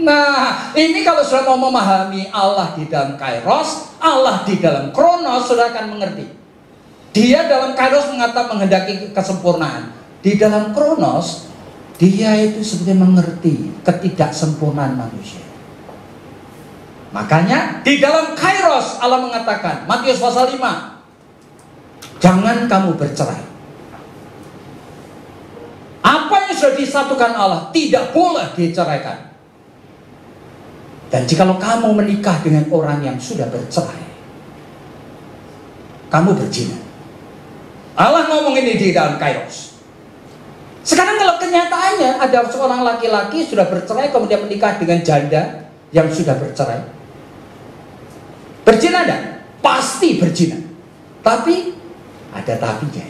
Nah, ini kalau sudah mau memahami Allah di dalam kairos, Allah di dalam kronos, sudah akan mengerti. Dia dalam kairos menghendaki kesempurnaan. Di dalam kronos, dia itu sebenarnya mengerti ketidaksempurnaan manusia. Makanya di dalam kairos Allah mengatakan, Matius pasal 5, jangan kamu bercerai. Apa yang sudah disatukan Allah tidak boleh diceraikan. Dan jikalau kamu menikah dengan orang yang sudah bercerai, kamu berzina. Allah ngomong ini di dalam Kairos. Sekarang kalau kenyataannya ada seorang laki-laki sudah bercerai kemudian menikah dengan janda yang sudah bercerai, berzina enggak? Pasti berzina. Tapi ada tapinya.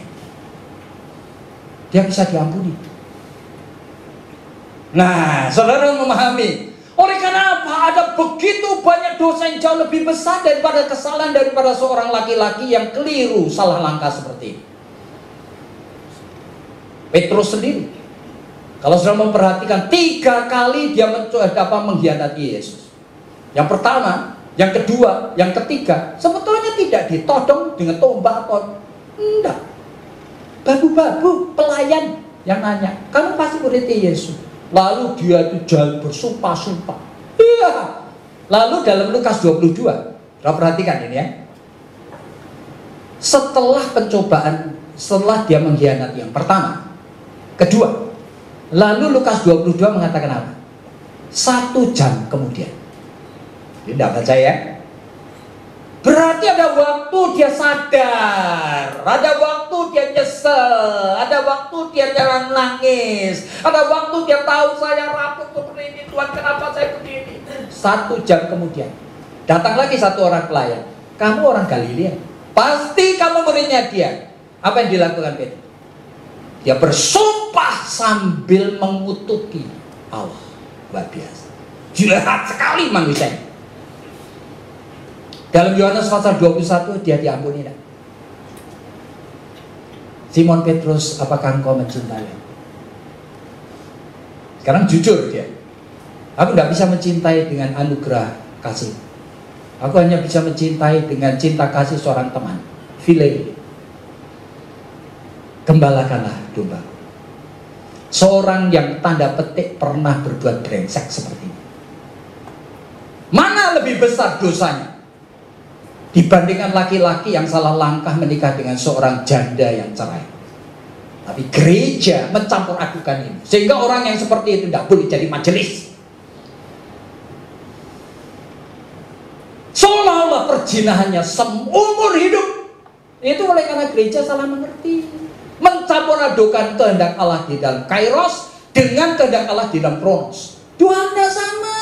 Dia bisa diampuni. Nah, saudara memahami. Oleh karena apa? Ada begitu banyak dosa yang jauh lebih besar daripada kesalahan daripada seorang laki-laki yang keliru salah langkah seperti ini. Petrus sendiri, kalau sudah memperhatikan 3 kali dia mencoba mengkhianati Yesus. Yang pertama, yang kedua, yang ketiga, sebetulnya tidak ditodong dengan tombak atau enggak. Babu-babu pelayan yang nanya, kamu pasti murid Yesus. Lalu dia itu jalan bersumpah-sumpah. Iya. Lalu dalam Lukas 22, kita perhatikan ini ya. Setelah pencobaan, setelah dia mengkhianati yang pertama, kedua, lalu Lukas 22 mengatakan apa? 1 jam kemudian. Ini tidak baca ya. Berarti ada waktu dia sadar, ada waktu dia nyesel, ada waktu dia jangan nangis, ada waktu dia tahu saya rapuh seperti ini, Tuhan kenapa saya begini. 1 jam kemudian datang lagi satu orang pelayan. Kamu orang Galilea, pasti kamu muridnya dia. Apa yang dilakukan Petrus? Dia bersumpah sambil mengutuki Allah. Luar biasa, jahat sekali manusia. Dalam Yohanes pasal 21 dia diampuni. Simon Petrus, apakah engkau mencintai? Sekarang jujur dia. Aku tidak bisa mencintai dengan anugerah kasih. Aku hanya bisa mencintai dengan cinta kasih seorang teman. Phileo. Gembalakanlah domba. Seorang yang tanda petik pernah berbuat brengsek seperti ini. Mana lebih besar dosanya dibandingkan laki-laki yang salah langkah menikah dengan seorang janda yang cerai? Tapi gereja mencampur adukan ini, sehingga orang yang seperti itu tidak boleh jadi majelis. Seolah-olah perzinahannya seumur hidup. Itu oleh karena gereja salah mengerti, mencampur adukan kehendak Allah di dalam Kairos dengan kehendak Allah di dalam Kronos. Tuhannya sama.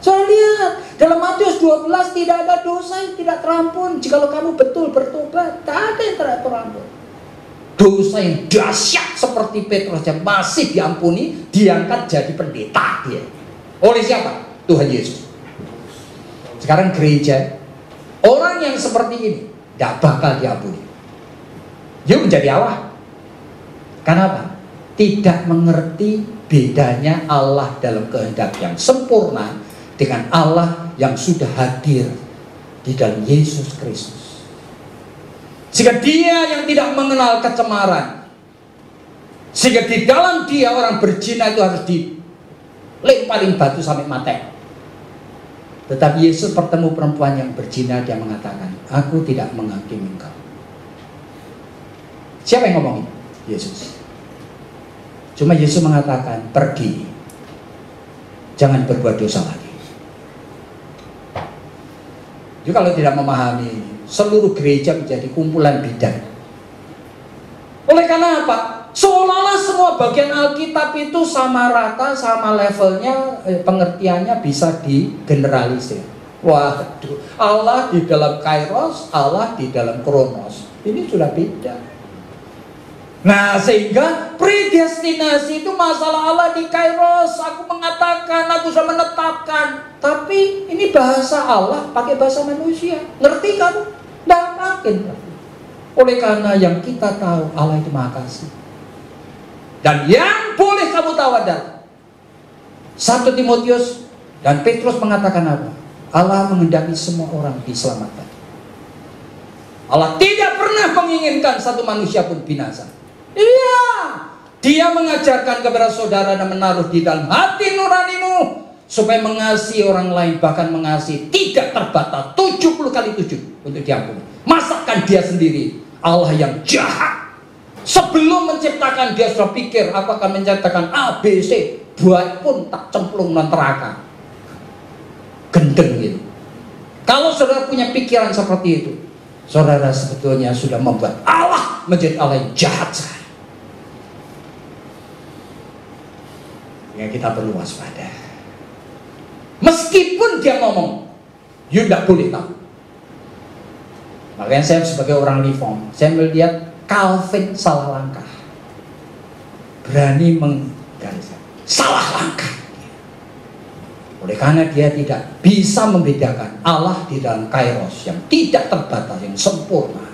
Saya lihat dalam Matius 12 tidak ada dosa yang tidak terampun. Jikalau kamu betul bertobat, tak ada yang tidak terampun. Dosa yang dahsyat seperti Petrus yang masih diampuni, diangkat jadi pendeta dia. Oleh siapa? Tuhan Yesus. Sekarang gereja, orang yang seperti ini tidak bakal diampuni. Dia menjadi Allah. Kenapa? Tidak mengerti bedanya Allah dalam kehendak yang sempurna dengan Allah yang sudah hadir di dalam Yesus Kristus. Sehingga dia yang tidak mengenal kecemaran, sehingga di dalam dia orang berzina itu harus dilemparin batu sampai mati. Tetapi Yesus bertemu perempuan yang berzina, dia mengatakan, aku tidak menghakimi engkau. Siapa yang ngomongin? Yesus. Cuma Yesus mengatakan, pergi, jangan berbuat dosa lagi. Jadi kalau tidak memahami, seluruh gereja menjadi kumpulan bidan. Oleh karena apa? Seolah-olah semua bagian Alkitab itu sama rata, sama levelnya, pengertiannya bisa digeneralisir. Waduh, Allah di dalam Kairos, Allah di dalam Kronos. Ini sudah beda. Nah, sehingga predestinasi itu masalah Allah di Kairos. Aku mengatakan, aku sudah menetapkan. Tapi ini bahasa Allah pakai bahasa manusia. Ngerti kamu? Tidak makin. Oleh karena yang kita tahu, Allah itu Maha Kasih. Dan yang boleh kamu tahu adalah 1 Timotius dan Petrus mengatakan apa? Allah menghendaki semua orang diselamatkan. Allah tidak pernah menginginkan satu manusia pun binasa. Iya, dia mengajarkan kepada saudara dan menaruh di dalam hati nuranimu supaya mengasihi orang lain, bahkan mengasihi tidak terbatas 70 kali 7 untuk diampuni. Masakan dia sendiri Allah yang jahat. Sebelum menciptakan dia sudah pikir aku akan menciptakan A, B, C, buat pun tak cemplung non neraka. Gendeng gitu. Kalau saudara punya pikiran seperti itu, saudara sebetulnya sudah membuat Allah menjadi Allah yang jahat sekali. Ya, kita perlu waspada. Meskipun dia ngomong, you tidak boleh tahu. Makanya saya sebagai orang reform, saya melihat Calvin salah langkah. Berani menggariskan salah langkah. Oleh karena dia tidak bisa membedakan Allah di dalam kairos yang tidak terbatas, yang sempurna.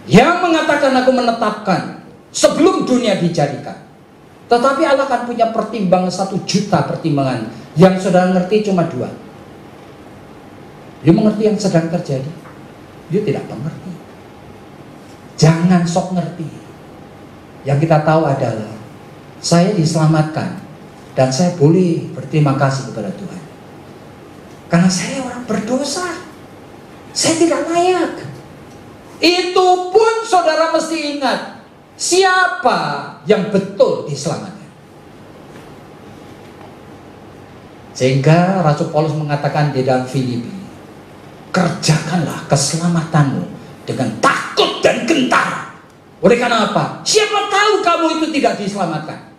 Yang mengatakan aku menetapkan sebelum dunia dijadikan. Tetapi Allah akan punya pertimbangan 1 juta pertimbangan. Yang saudara ngerti cuma 2. Dia mengerti yang sedang terjadi. Dia tidak mengerti. Jangan sok ngerti. Yang kita tahu adalah saya diselamatkan dan saya boleh berterima kasih kepada Tuhan. Karena saya orang berdosa. Saya tidak layak. Itu pun saudara mesti ingat. Siapa yang betul diselamatkan? Sehingga Rasul Paulus mengatakan di dalam Filipi, kerjakanlah keselamatanmu dengan takut dan gentar. Oleh karena apa? Siapa tahu kamu itu tidak diselamatkan?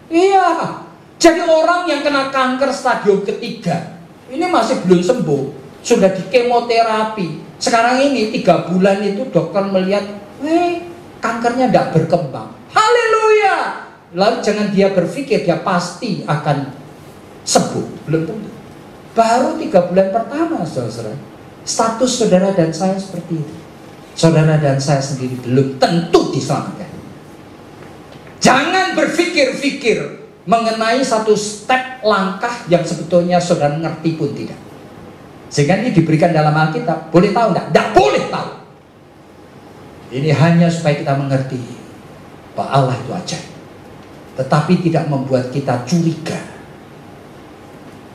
Iya. Jadi orang yang kena kanker stadium ketiga, ini masih belum sembuh, sudah di kemoterapi. Sekarang ini 3 bulan itu dokter melihat, kankernya tidak berkembang. Haleluya. Lalu jangan dia berpikir dia pasti akan sembuh. Belum tentu. Baru 3 bulan pertama, saudara. Status saudara dan saya seperti itu. Saudara dan saya sendiri belum tentu diselamatkan. Jangan berpikir-pikir mengenai satu step langkah yang sebetulnya saudara ngerti pun tidak. Sehingga ini diberikan dalam Alkitab. Boleh tahu enggak? Tidak boleh tahu. Ini hanya supaya kita mengerti bahwa Allah itu ajaib. Tetapi tidak membuat kita curiga.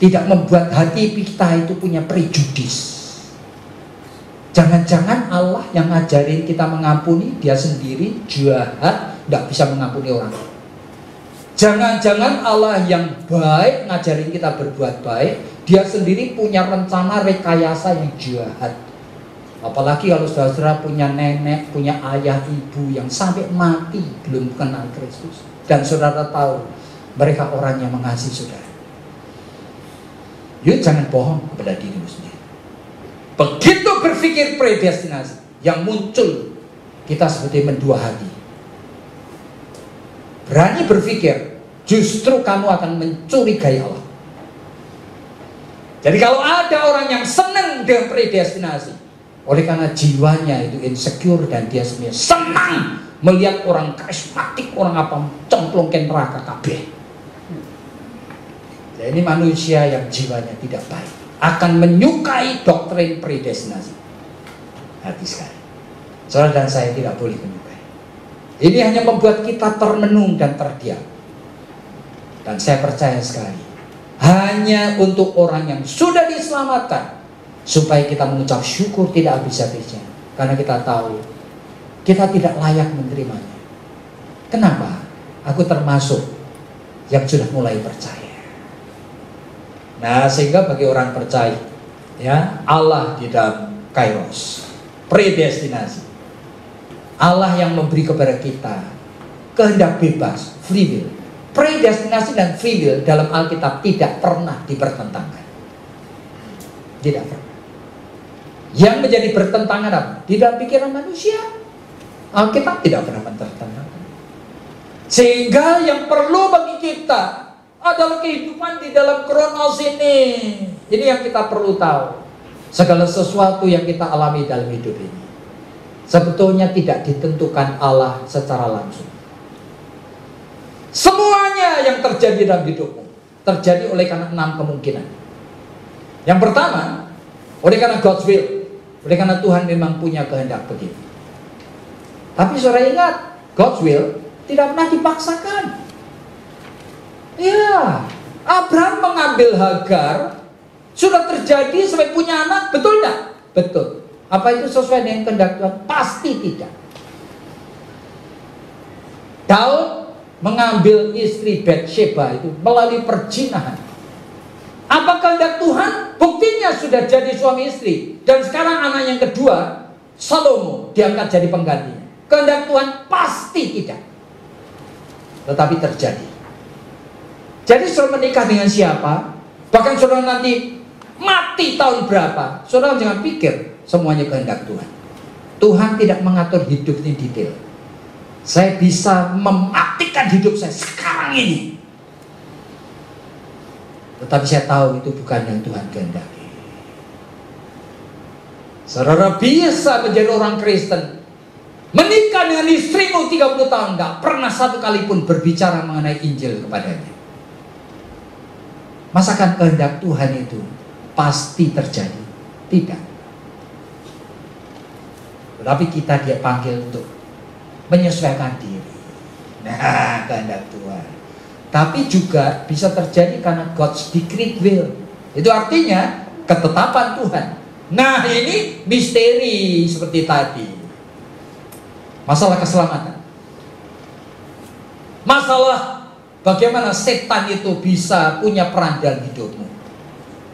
Tidak membuat hati kita itu punya prejudis. Jangan-jangan Allah yang ngajarin kita mengampuni, dia sendiri jahat, tidak bisa mengampuni orang. Jangan-jangan Allah yang baik ngajarin kita berbuat baik, dia sendiri punya rencana rekayasa yang jahat. Apalagi kalau saudara punya nenek, punya ayah, ibu yang sampai mati belum kenal Kristus. Dan saudara tahu mereka orang yang mengasihi saudara. Yuk jangan bohong kepada dirimu sendiri. Begitu berpikir predestinasi, yang muncul kita seperti mendua hati. Berani berpikir, justru kamu akan mencurigai Allah. Jadi kalau ada orang yang senang dengan predestinasi, oleh karena jiwanya itu insecure dan dia sebenarnya senang melihat orang karismatik, orang apa cemplungkan neraka kabeh. Jadi ini manusia yang jiwanya tidak baik akan menyukai doktrin predestinasi. Hati sekali. Saudara dan saya tidak boleh menyukai. Ini hanya membuat kita termenung dan terdiam. Dan saya percaya sekali, hanya untuk orang yang sudah diselamatkan, supaya kita mengucap syukur tidak habis-habisnya. Karena kita tahu kita tidak layak menerimanya. Kenapa? Aku termasuk yang sudah mulai percaya. Nah, sehingga bagi orang percaya, ya, Allah di dalam kairos, predestinasi. Allah yang memberi kepada kita kehendak bebas, free will. Predestinasi dan free will dalam Alkitab tidak pernah dipertentangkan. Tidak pernah. Yang menjadi bertentangan apa? Di dalam pikiran manusia. Alkitab tidak pernah mempertentangkan. Sehingga yang perlu bagi kita adalah kehidupan di dalam kronos ini. Ini yang kita perlu tahu. Segala sesuatu yang kita alami dalam hidup ini sebetulnya tidak ditentukan Allah secara langsung. Semuanya yang terjadi dalam hidupmu terjadi oleh karena 6 kemungkinan. Yang pertama, oleh karena God's will, oleh karena Tuhan memang punya kehendak begitu. Tapi saudara ingat, God's will tidak pernah dipaksakan. Ya, Abraham mengambil Hagar, sudah terjadi sampai punya anak, betul tidak? Betul. Apa itu sesuai dengan kehendak Tuhan? Pasti tidak. Daud mengambil istri Batsheba itu melalui perzinahan. Apa kehendak Tuhan? Buktinya sudah jadi suami istri. Dan sekarang anak yang kedua Salomo diangkat jadi penggantinya. Kehendak Tuhan pasti tidak, tetapi terjadi. Jadi saudara menikah dengan siapa, bahkan saudara nanti mati tahun berapa, saudara jangan pikir semuanya kehendak Tuhan. Tuhan tidak mengatur hidup ini detail. Saya bisa mematikan hidup saya sekarang ini, tetapi saya tahu itu bukan yang Tuhan kehendaki. Saudara bisa menjadi orang Kristen, menikah dengan istrimu 30 tahun, gak pernah satu kali pun berbicara mengenai Injil kepadanya. Masakan kehendak Tuhan itu pasti terjadi? Tidak. Tetapi kita dia panggil untuk menyesuaikan diri. Nah, kehendak Tuhan. Tapi juga bisa terjadi karena God's decreed will. Itu artinya ketetapan Tuhan. Nah, ini misteri seperti tadi. Masalah keselamatan. Masalah bagaimana setan itu bisa punya peran dalam hidupmu.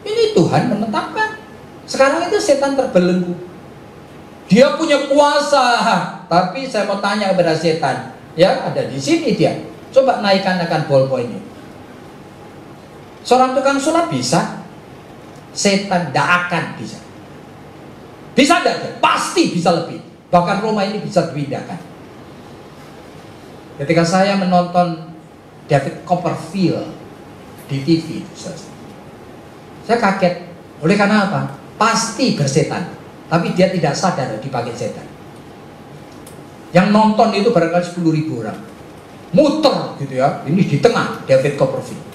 Ini Tuhan menetapkan. Sekarang itu setan terbelenggu. Dia punya kuasa. Tapi saya mau tanya kepada setan, ya ada di sini dia. Coba naikkan ballpoint ini. Seorang tukang sulap bisa, setan tidak akan bisa. Bisa tidak? Pasti bisa lebih. Bahkan rumah ini bisa dipindahkan. Ketika saya menonton David Copperfield di TV, saya kaget. Oleh karena apa? Pasti bersetan. Tapi dia tidak sadar dipakai setan. Yang nonton itu barangkali 10.000 orang. Muter gitu ya. Ini di tengah David Copperfield.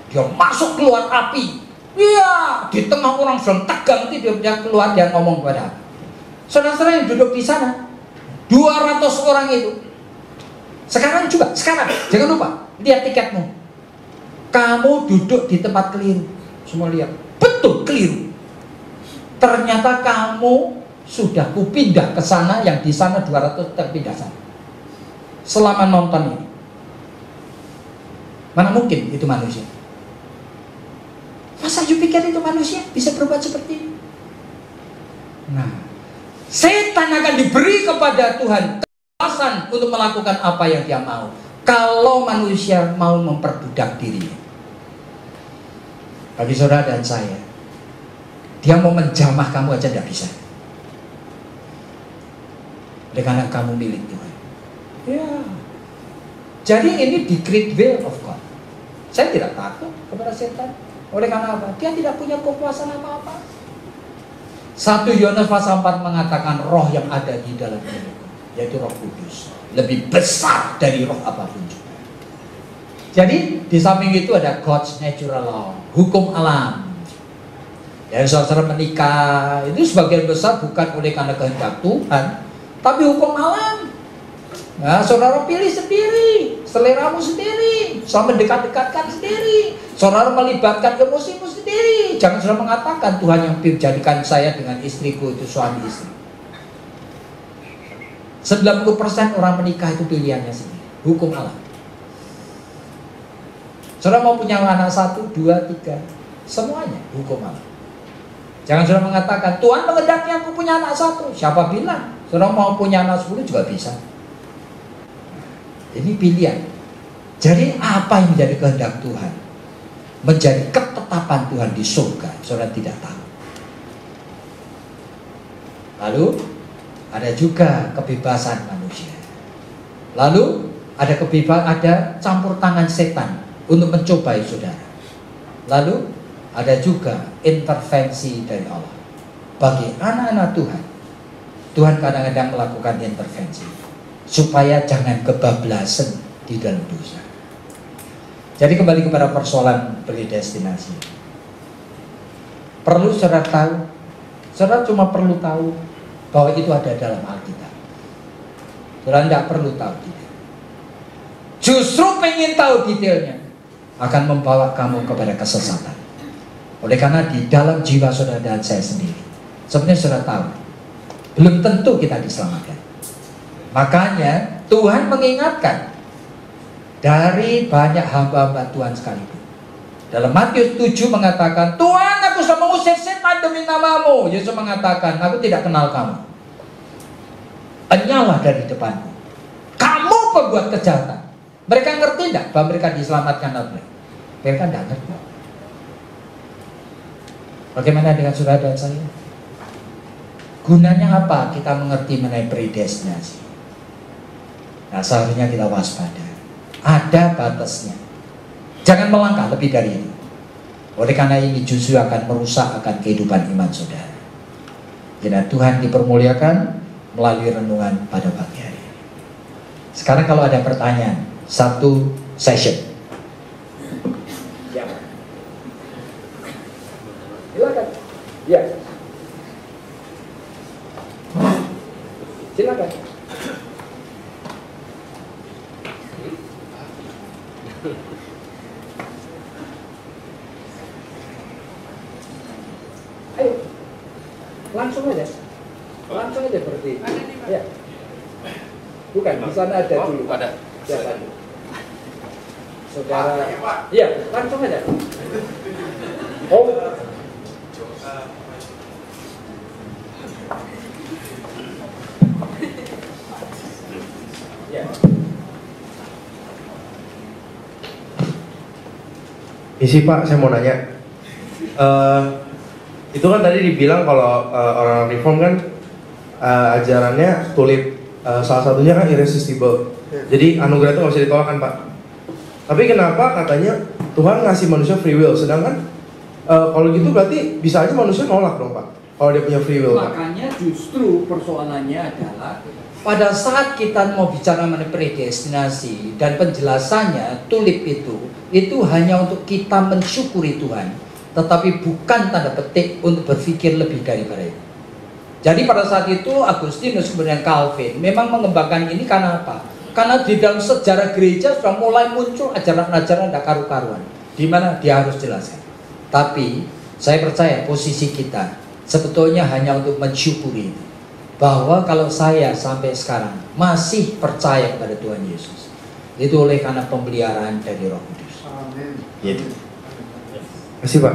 Dia masuk keluar api. Iya, di tengah orang sedang tegang itu dia keluar, dia ngomong kepada saudara-saudara yang duduk di sana. 200 orang itu. Sekarang juga, sekarang jangan lupa lihat tiketmu. Kamu duduk di tempat keliru. Semua lihat, betul keliru. Ternyata kamu sudah kupindah ke sana, yang di sana 200 terpindah sana. Selama nonton ini, mana mungkin itu manusia? Masa you pikir itu manusia bisa berbuat seperti ini? Nah, setan akan diberi kepada Tuhan kekuasaan untuk melakukan apa yang dia mau. Kalau manusia mau memperbudak dirinya. Bagi saudara dan saya, dia mau menjamah kamu aja tidak bisa. Oleh karena kamu milik Tuhan. Ya. Jadi ini the great will of God. Saya tidak takut kepada setan. Oleh karena apa? Dia tidak punya kekuasaan apa-apa. 1 Yohanes pasal 4 mengatakan roh yang ada di dalam diriku, yaitu Roh Kudus, lebih besar dari roh apapun juga. Jadi di samping itu ada God's natural law, hukum alam. Dan saudara menikah itu sebagian besar bukan oleh karena kehendak Tuhan, tapi hukum alam. Nah, saudara pilih sendiri, seleramu sendiri, sama mendekat-dekatkan sendiri, saudara melibatkan emosimu sendiri. Jangan saudara mengatakan Tuhan yang jadikan saya dengan istriku itu suami istri. 90% orang menikah itu pilihannya sendiri, hukum alam. Saudara mau punya anak 1, 2, 3, semuanya hukum alam. Jangan saudara mengatakan Tuhan menghendaki aku punya anak 1. Siapa bilang? Saudara mau punya anak 10 juga bisa. Ini pilihan. Jadi apa yang menjadi kehendak Tuhan, menjadi ketetapan Tuhan di surga, saudara tidak tahu. Lalu ada juga kebebasan manusia. Lalu ada campur tangan setan untuk mencobai saudara. Lalu ada juga intervensi dari Allah. Bagi anak-anak Tuhan, Tuhan kadang-kadang melakukan intervensi supaya jangan kebablasan di dalam dosa. Jadi kembali kepada persoalan predestinasi. Perlu saudara tahu, saudara cuma perlu tahu bahwa itu ada dalam Alkitab. Saudara tidak perlu tahu detail. Justru pengen tahu detailnya akan membawa kamu kepada kesesatan. Oleh karena di dalam jiwa saudara dan saya sendiri, sebenarnya saudara tahu, belum tentu kita diselamatkan. Makanya Tuhan mengingatkan dari banyak hamba-hamba Tuhan sekalipun. Dalam Matius 7 mengatakan, Tuhan aku sudah mengusir setan demi namamu. Yesus mengatakan, aku tidak kenal kamu. Enyahlah dari depanku. Kamu pembuat kejahatan. Mereka ngerti enggak bahwa mereka diselamatkan oleh? Mereka enggak ngerti. Bagaimana dengan saudara dan saya? Gunanya apa kita mengerti mengenai predestinasi? Nah, seharusnya kita waspada. Ada batasnya. Jangan melangkah lebih dari itu. Oleh karena ini justru akan merusak akan kehidupan iman saudara. Jadi Tuhan dipermuliakan melalui renungan pada pagi hari ini. Sekarang kalau ada pertanyaan, satu session. Ya. Silakan. Ya. Silakan. Ayo, langsung aja berarti. Ya. Bukan, di sana ada dulu. Ada. Siapa? Saudara. Iya, langsung aja. Oh. Ya. Isi Pak, saya mau nanya. Itu kan tadi dibilang kalau orang reform kan ajarannya tulip, salah satunya kan irresistible. Jadi anugerah itu nggak bisa ditolak kan Pak. Tapi kenapa katanya Tuhan ngasih manusia free will, sedangkan kalau gitu berarti bisa aja manusia nolak dong Pak, kalau dia punya free will. Makanya justru persoalannya adalah pada saat kita mau bicara mengenai predestinasi dan penjelasannya tulip itu hanya untuk kita mensyukuri Tuhan, tetapi bukan tanda petik untuk berpikir lebih daripada itu. Jadi pada saat itu Agustinus kemudian Calvin memang mengembangkan ini karena apa? Karena di dalam sejarah gereja sudah mulai muncul ajaran-ajaran tidak karu-karuan, di mana dia harus jelaskan. Tapi saya percaya posisi kita sebetulnya hanya untuk mensyukuri itu. Bahwa kalau saya sampai sekarang masih percaya kepada Tuhan Yesus, itu oleh karena pemeliharaan dari Roh Kudus. Amin. Gitu. Terima kasih Pak.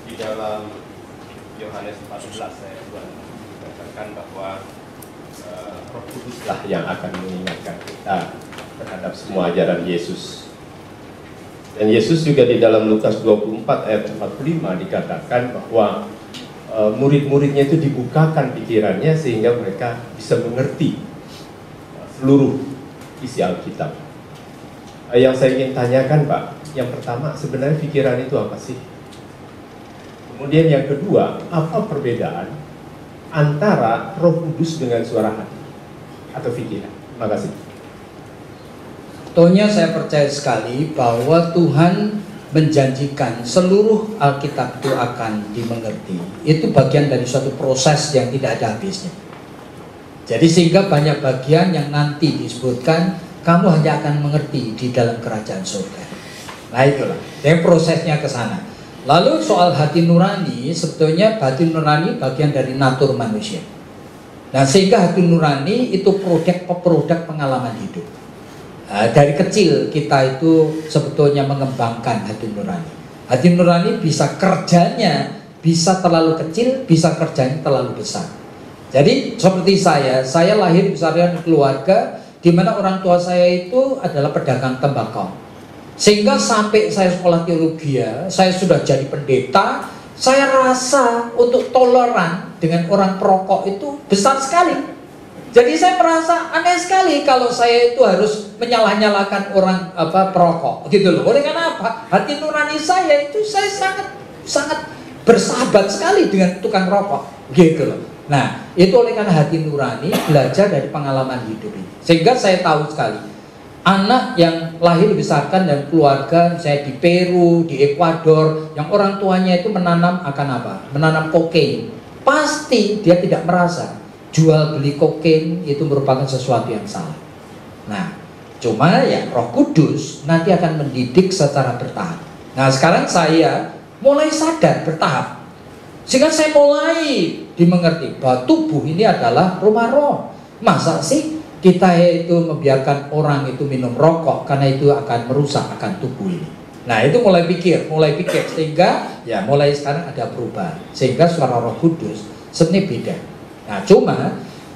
Di dalam Yohanes 14 saya mengatakan bahwa Roh Kuduslah yang akan mengingatkan kita terhadap semua ajaran Yesus. Dan Yesus juga di dalam Lukas 24 ayat 45 dikatakan bahwa murid-muridnya itu dibukakan pikirannya sehingga mereka bisa mengerti seluruh isi Alkitab. Yang saya ingin tanyakan Pak, yang pertama sebenarnya pikiran itu apa sih? Kemudian yang kedua, apa perbedaan antara Roh Kudus dengan suara hati atau pikiran? Terima kasih. Tentunya saya percaya sekali bahwa Tuhan menjanjikan seluruh Alkitab itu akan dimengerti. Itu bagian dari suatu proses yang tidak ada habisnya. Jadi sehingga banyak bagian yang nanti disebutkan kamu hanya akan mengerti di dalam kerajaan surga. Nah itulah, yang prosesnya ke sana. Lalu soal hati nurani, sebetulnya hati nurani bagian dari natur manusia. Nah sehingga hati nurani itu produk pengalaman hidup. Dari kecil kita itu sebetulnya mengembangkan hati nurani. Hati nurani bisa kerjanya bisa terlalu kecil, bisa kerjanya terlalu besar. Jadi seperti saya lahir besar di keluarga di mana orang tua saya itu adalah pedagang tembakau. Sehingga sampai saya sekolah teologi, saya sudah jadi pendeta, saya rasa untuk toleran dengan orang perokok itu besar sekali. Jadi saya merasa aneh sekali kalau saya itu harus menyalah-nyalakan orang perokok gitu loh. Oleh karena apa? Hati nurani saya itu saya sangat bersahabat sekali dengan tukang rokok gitu loh. Nah, itu oleh karena hati nurani belajar dari pengalaman hidup ini. Sehingga saya tahu sekali anak yang lahir dibesarkan dan keluarga saya di Peru, di Ekuador, yang orang tuanya itu menanam akan apa? Menanam kokain. Pasti dia tidak merasa jual beli kokain itu merupakan sesuatu yang salah. Nah, cuma ya Roh Kudus nanti akan mendidik secara bertahap. Nah, sekarang saya mulai sadar bertahap. Sehingga saya mulai dimengerti bahwa tubuh ini adalah rumah roh. Masa sih kita itu membiarkan orang itu minum rokok karena itu akan merusak akan tubuh ini. Nah, itu mulai pikir sehingga ya mulai sekarang ada perubahan. Sehingga suara Roh Kudus sebenarnya beda. Nah, cuma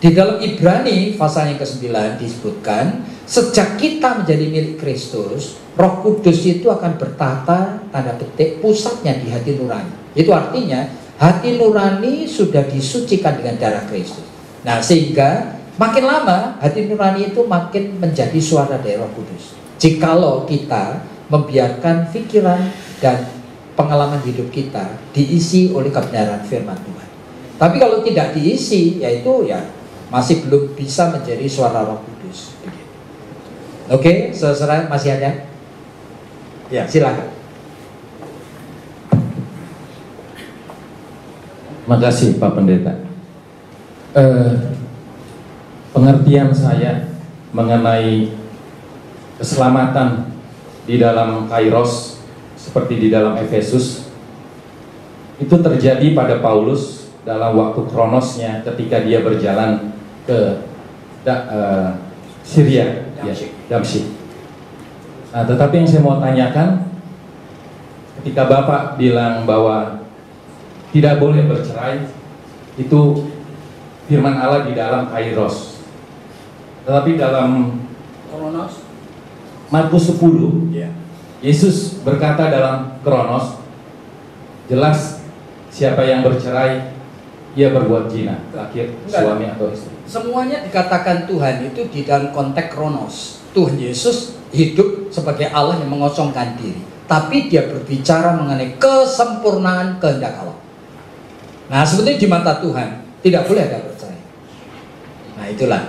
di dalam Ibrani pasal yang ke-9 disebutkan, sejak kita menjadi milik Kristus, Roh Kudus itu akan bertata, tanda petik, pusatnya di hati nurani. Itu artinya hati nurani sudah disucikan dengan darah Kristus. Nah, sehingga makin lama hati nurani itu makin menjadi suara dari Roh Kudus. Jikalau kita membiarkan pikiran dan pengalaman hidup kita diisi oleh kebenaran firman Tuhan. Tapi kalau tidak diisi, yaitu ya masih belum bisa menjadi suara Roh Kudus. Oke, saudara masih ada? Ya, silakan. Makasih Pak Pendeta. Pengertian saya mengenai keselamatan di dalam Kairos seperti di dalam Efesus itu terjadi pada Paulus dalam waktu kronosnya ketika dia berjalan ke Syria, Damsyik. Nah, tetapi yang saya mau tanyakan, ketika Bapak bilang bahwa tidak boleh bercerai, itu firman Allah di dalam Kairos. Tetapi dalam Kronos, Markus 10, Yesus berkata dalam Kronos, jelas siapa yang bercerai, ia berbuat zina, laki suami atau istri. semuanya dikatakan Tuhan itu di dalam konteks Kronos. Tuhan Yesus hidup sebagai Allah yang mengosongkan diri, tapi dia berbicara mengenai kesempurnaan kehendak Allah. Nah, sebetulnya di mata Tuhan tidak boleh ada bercerai. Nah, itulah.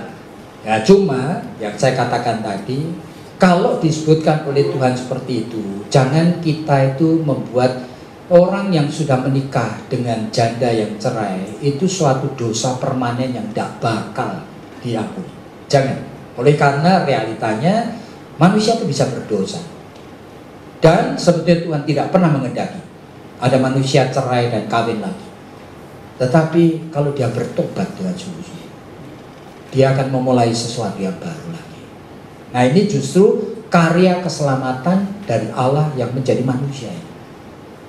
Ya, cuma yang saya katakan tadi, kalau disebutkan oleh Tuhan seperti itu, jangan kita itu membuat orang yang sudah menikah dengan janda yang cerai itu suatu dosa permanen yang tidak bakal diampuni. Jangan. Oleh karena realitanya manusia itu bisa berdosa. Dan sebetulnya Tuhan tidak pernah mengendaki ada manusia cerai dan kawin lagi. Tetapi kalau dia bertobat dengan sungguh-sungguh, dia akan memulai sesuatu yang baru lagi. Nah, ini justru karya keselamatan dari Allah yang menjadi manusia.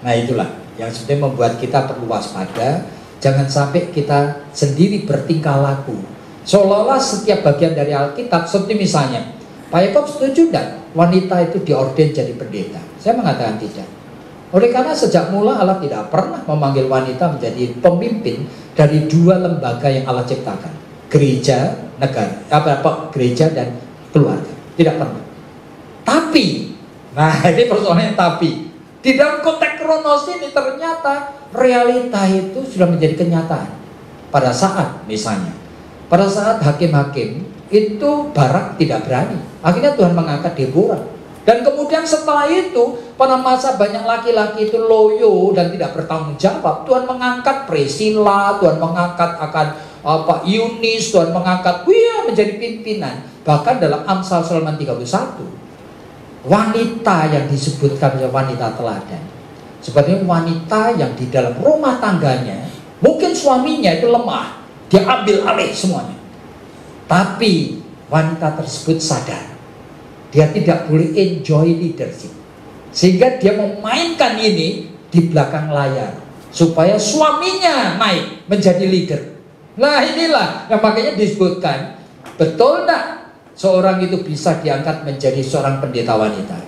Nah, itulah yang sebenarnya membuat kita perlu waspada. Jangan sampai kita sendiri bertingkah laku seolah-olah setiap bagian dari Alkitab, seperti misalnya Pak Yakob setuju tidak wanita itu diorden jadi pendeta? Saya mengatakan tidak. Oleh karena sejak mula Allah tidak pernah memanggil wanita menjadi pemimpin dari dua lembaga yang Allah ciptakan, gereja, negara, gereja dan keluarga. Tidak pernah. Tapi, nah ini persoalannya tapi, di dalam konteks Kronos ini ternyata realita itu sudah menjadi kenyataan. Pada saat misalnya, pada saat hakim-hakim itu Barak tidak berani, akhirnya Tuhan mengangkat Deborah. Dan kemudian setelah itu, pada masa banyak laki-laki itu loyo dan tidak bertanggung jawab, Tuhan mengangkat Priscilla, Tuhan mengangkat akan Yunis, Tuhan mengangkat menjadi pimpinan. Bahkan dalam Amsal Sulaiman 31, wanita yang disebutkan sebagai wanita teladan, sebenarnya wanita yang di dalam rumah tangganya mungkin suaminya itu lemah, dia ambil alih semuanya. Tapi wanita tersebut sadar dia tidak boleh enjoy leadership, sehingga dia memainkan ini di belakang layar supaya suaminya naik menjadi leader. Nah, inilah yang makanya disebutkan, betul tak seorang itu bisa diangkat menjadi seorang pendeta wanita?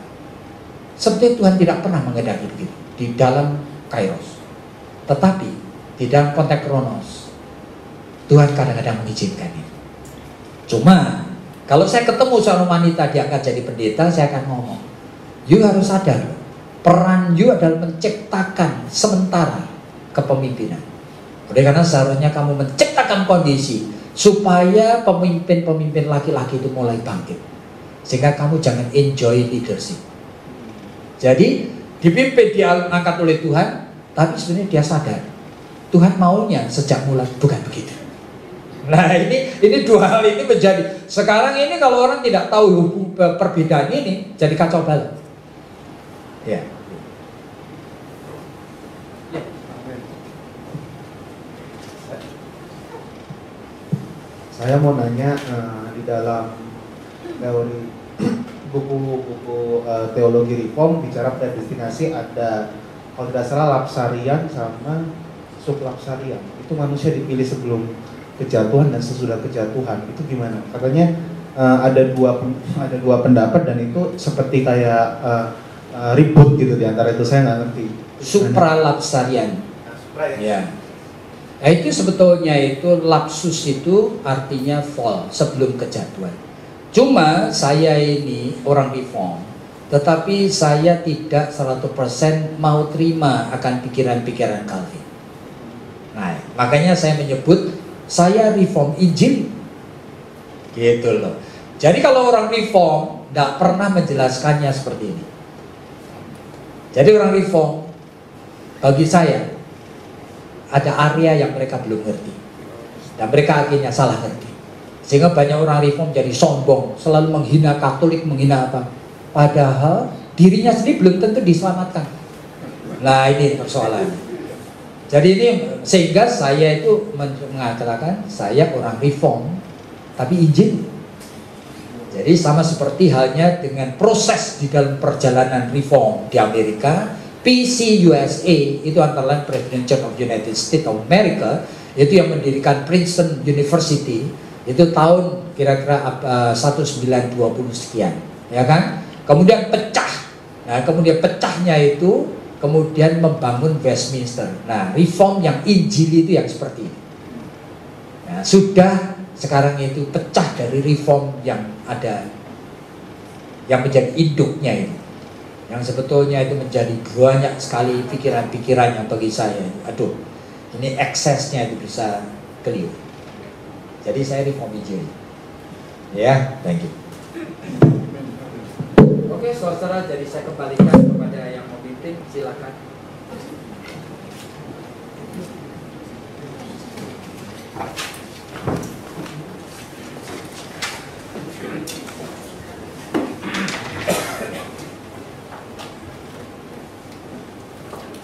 Seperti Tuhan tidak pernah mengendaki begitu di dalam Kairos. Tetapi di dalam konteks Kronos, Tuhan kadang-kadang mengizinkan itu. Cuma kalau saya ketemu seorang wanita diangkat jadi pendeta, saya akan ngomong, you harus sadar, peran you adalah menciptakan sementara kepemimpinan. Oleh karena seharusnya kamu menciptakan kondisi supaya pemimpin-pemimpin laki-laki itu mulai bangkit, sehingga kamu jangan enjoy leadership. Jadi dipimpin, diangkat oleh Tuhan, tapi sebenarnya dia sadar Tuhan maunya sejak mulai bukan begitu. Nah, ini dua hal ini menjadi, sekarang ini kalau orang tidak tahu perbedaan ini, jadi kacau balau. Ya. Saya mau nanya, di dalam teori buku-buku teologi reform bicara predestinasi ada, kalau tidak salah, lapsarian sama sublapsarian. Itu itu manusia dipilih sebelum kejatuhan dan sesudah kejatuhan, itu gimana? Katanya ada dua pendapat dan itu seperti kayak ribut gitu di antara itu, saya nggak ngerti. Supralapsarian. Ya. Nah, itu sebetulnya itu lapsus itu artinya fall, sebelum kejatuhan. Cuma saya ini orang reform, tetapi saya tidak 100% mau terima akan pikiran-pikiran Calvin. Nah, makanya saya menyebut saya reform Injil. Gitu loh. Jadi kalau orang reform tidak pernah menjelaskannya seperti ini. Jadi orang reform bagi saya ada area yang mereka belum ngerti dan mereka akhirnya salah ngerti, sehingga banyak orang reform jadi sombong, selalu menghina Katolik, menghina apa, padahal dirinya sendiri belum tentu diselamatkan. Nah, ini persoalannya. Jadi ini sehingga saya itu mengatakan saya orang reform tapi Injil. Jadi sama seperti halnya dengan proses di dalam perjalanan reform di Amerika. PCUSA itu antara lain President Church of United States of America, itu yang mendirikan Princeton University itu tahun kira-kira 1920 sekian, ya kan? Kemudian pecah. Nah, kemudian pecahnya itu kemudian membangun Westminster. Nah, reform yang Injil itu yang seperti ini. Nah, sudah sekarang itu pecah dari reform yang ada, yang menjadi induknya itu, yang sebetulnya itu menjadi banyak sekali pikiran-pikiran yang bagi saya, aduh, ini eksesnya itu bisa keliru. Jadi saya reform Injil. Ya, thank you. Oke, saudara, jadi saya kembalikan kepada yang memimpin, silakan.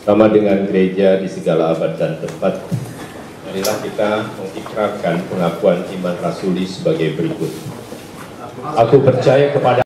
Sama dengan gereja di segala abad dan tempat, marilah kita mengikrarkan pengakuan iman rasuli sebagai berikut. Aku percaya kepada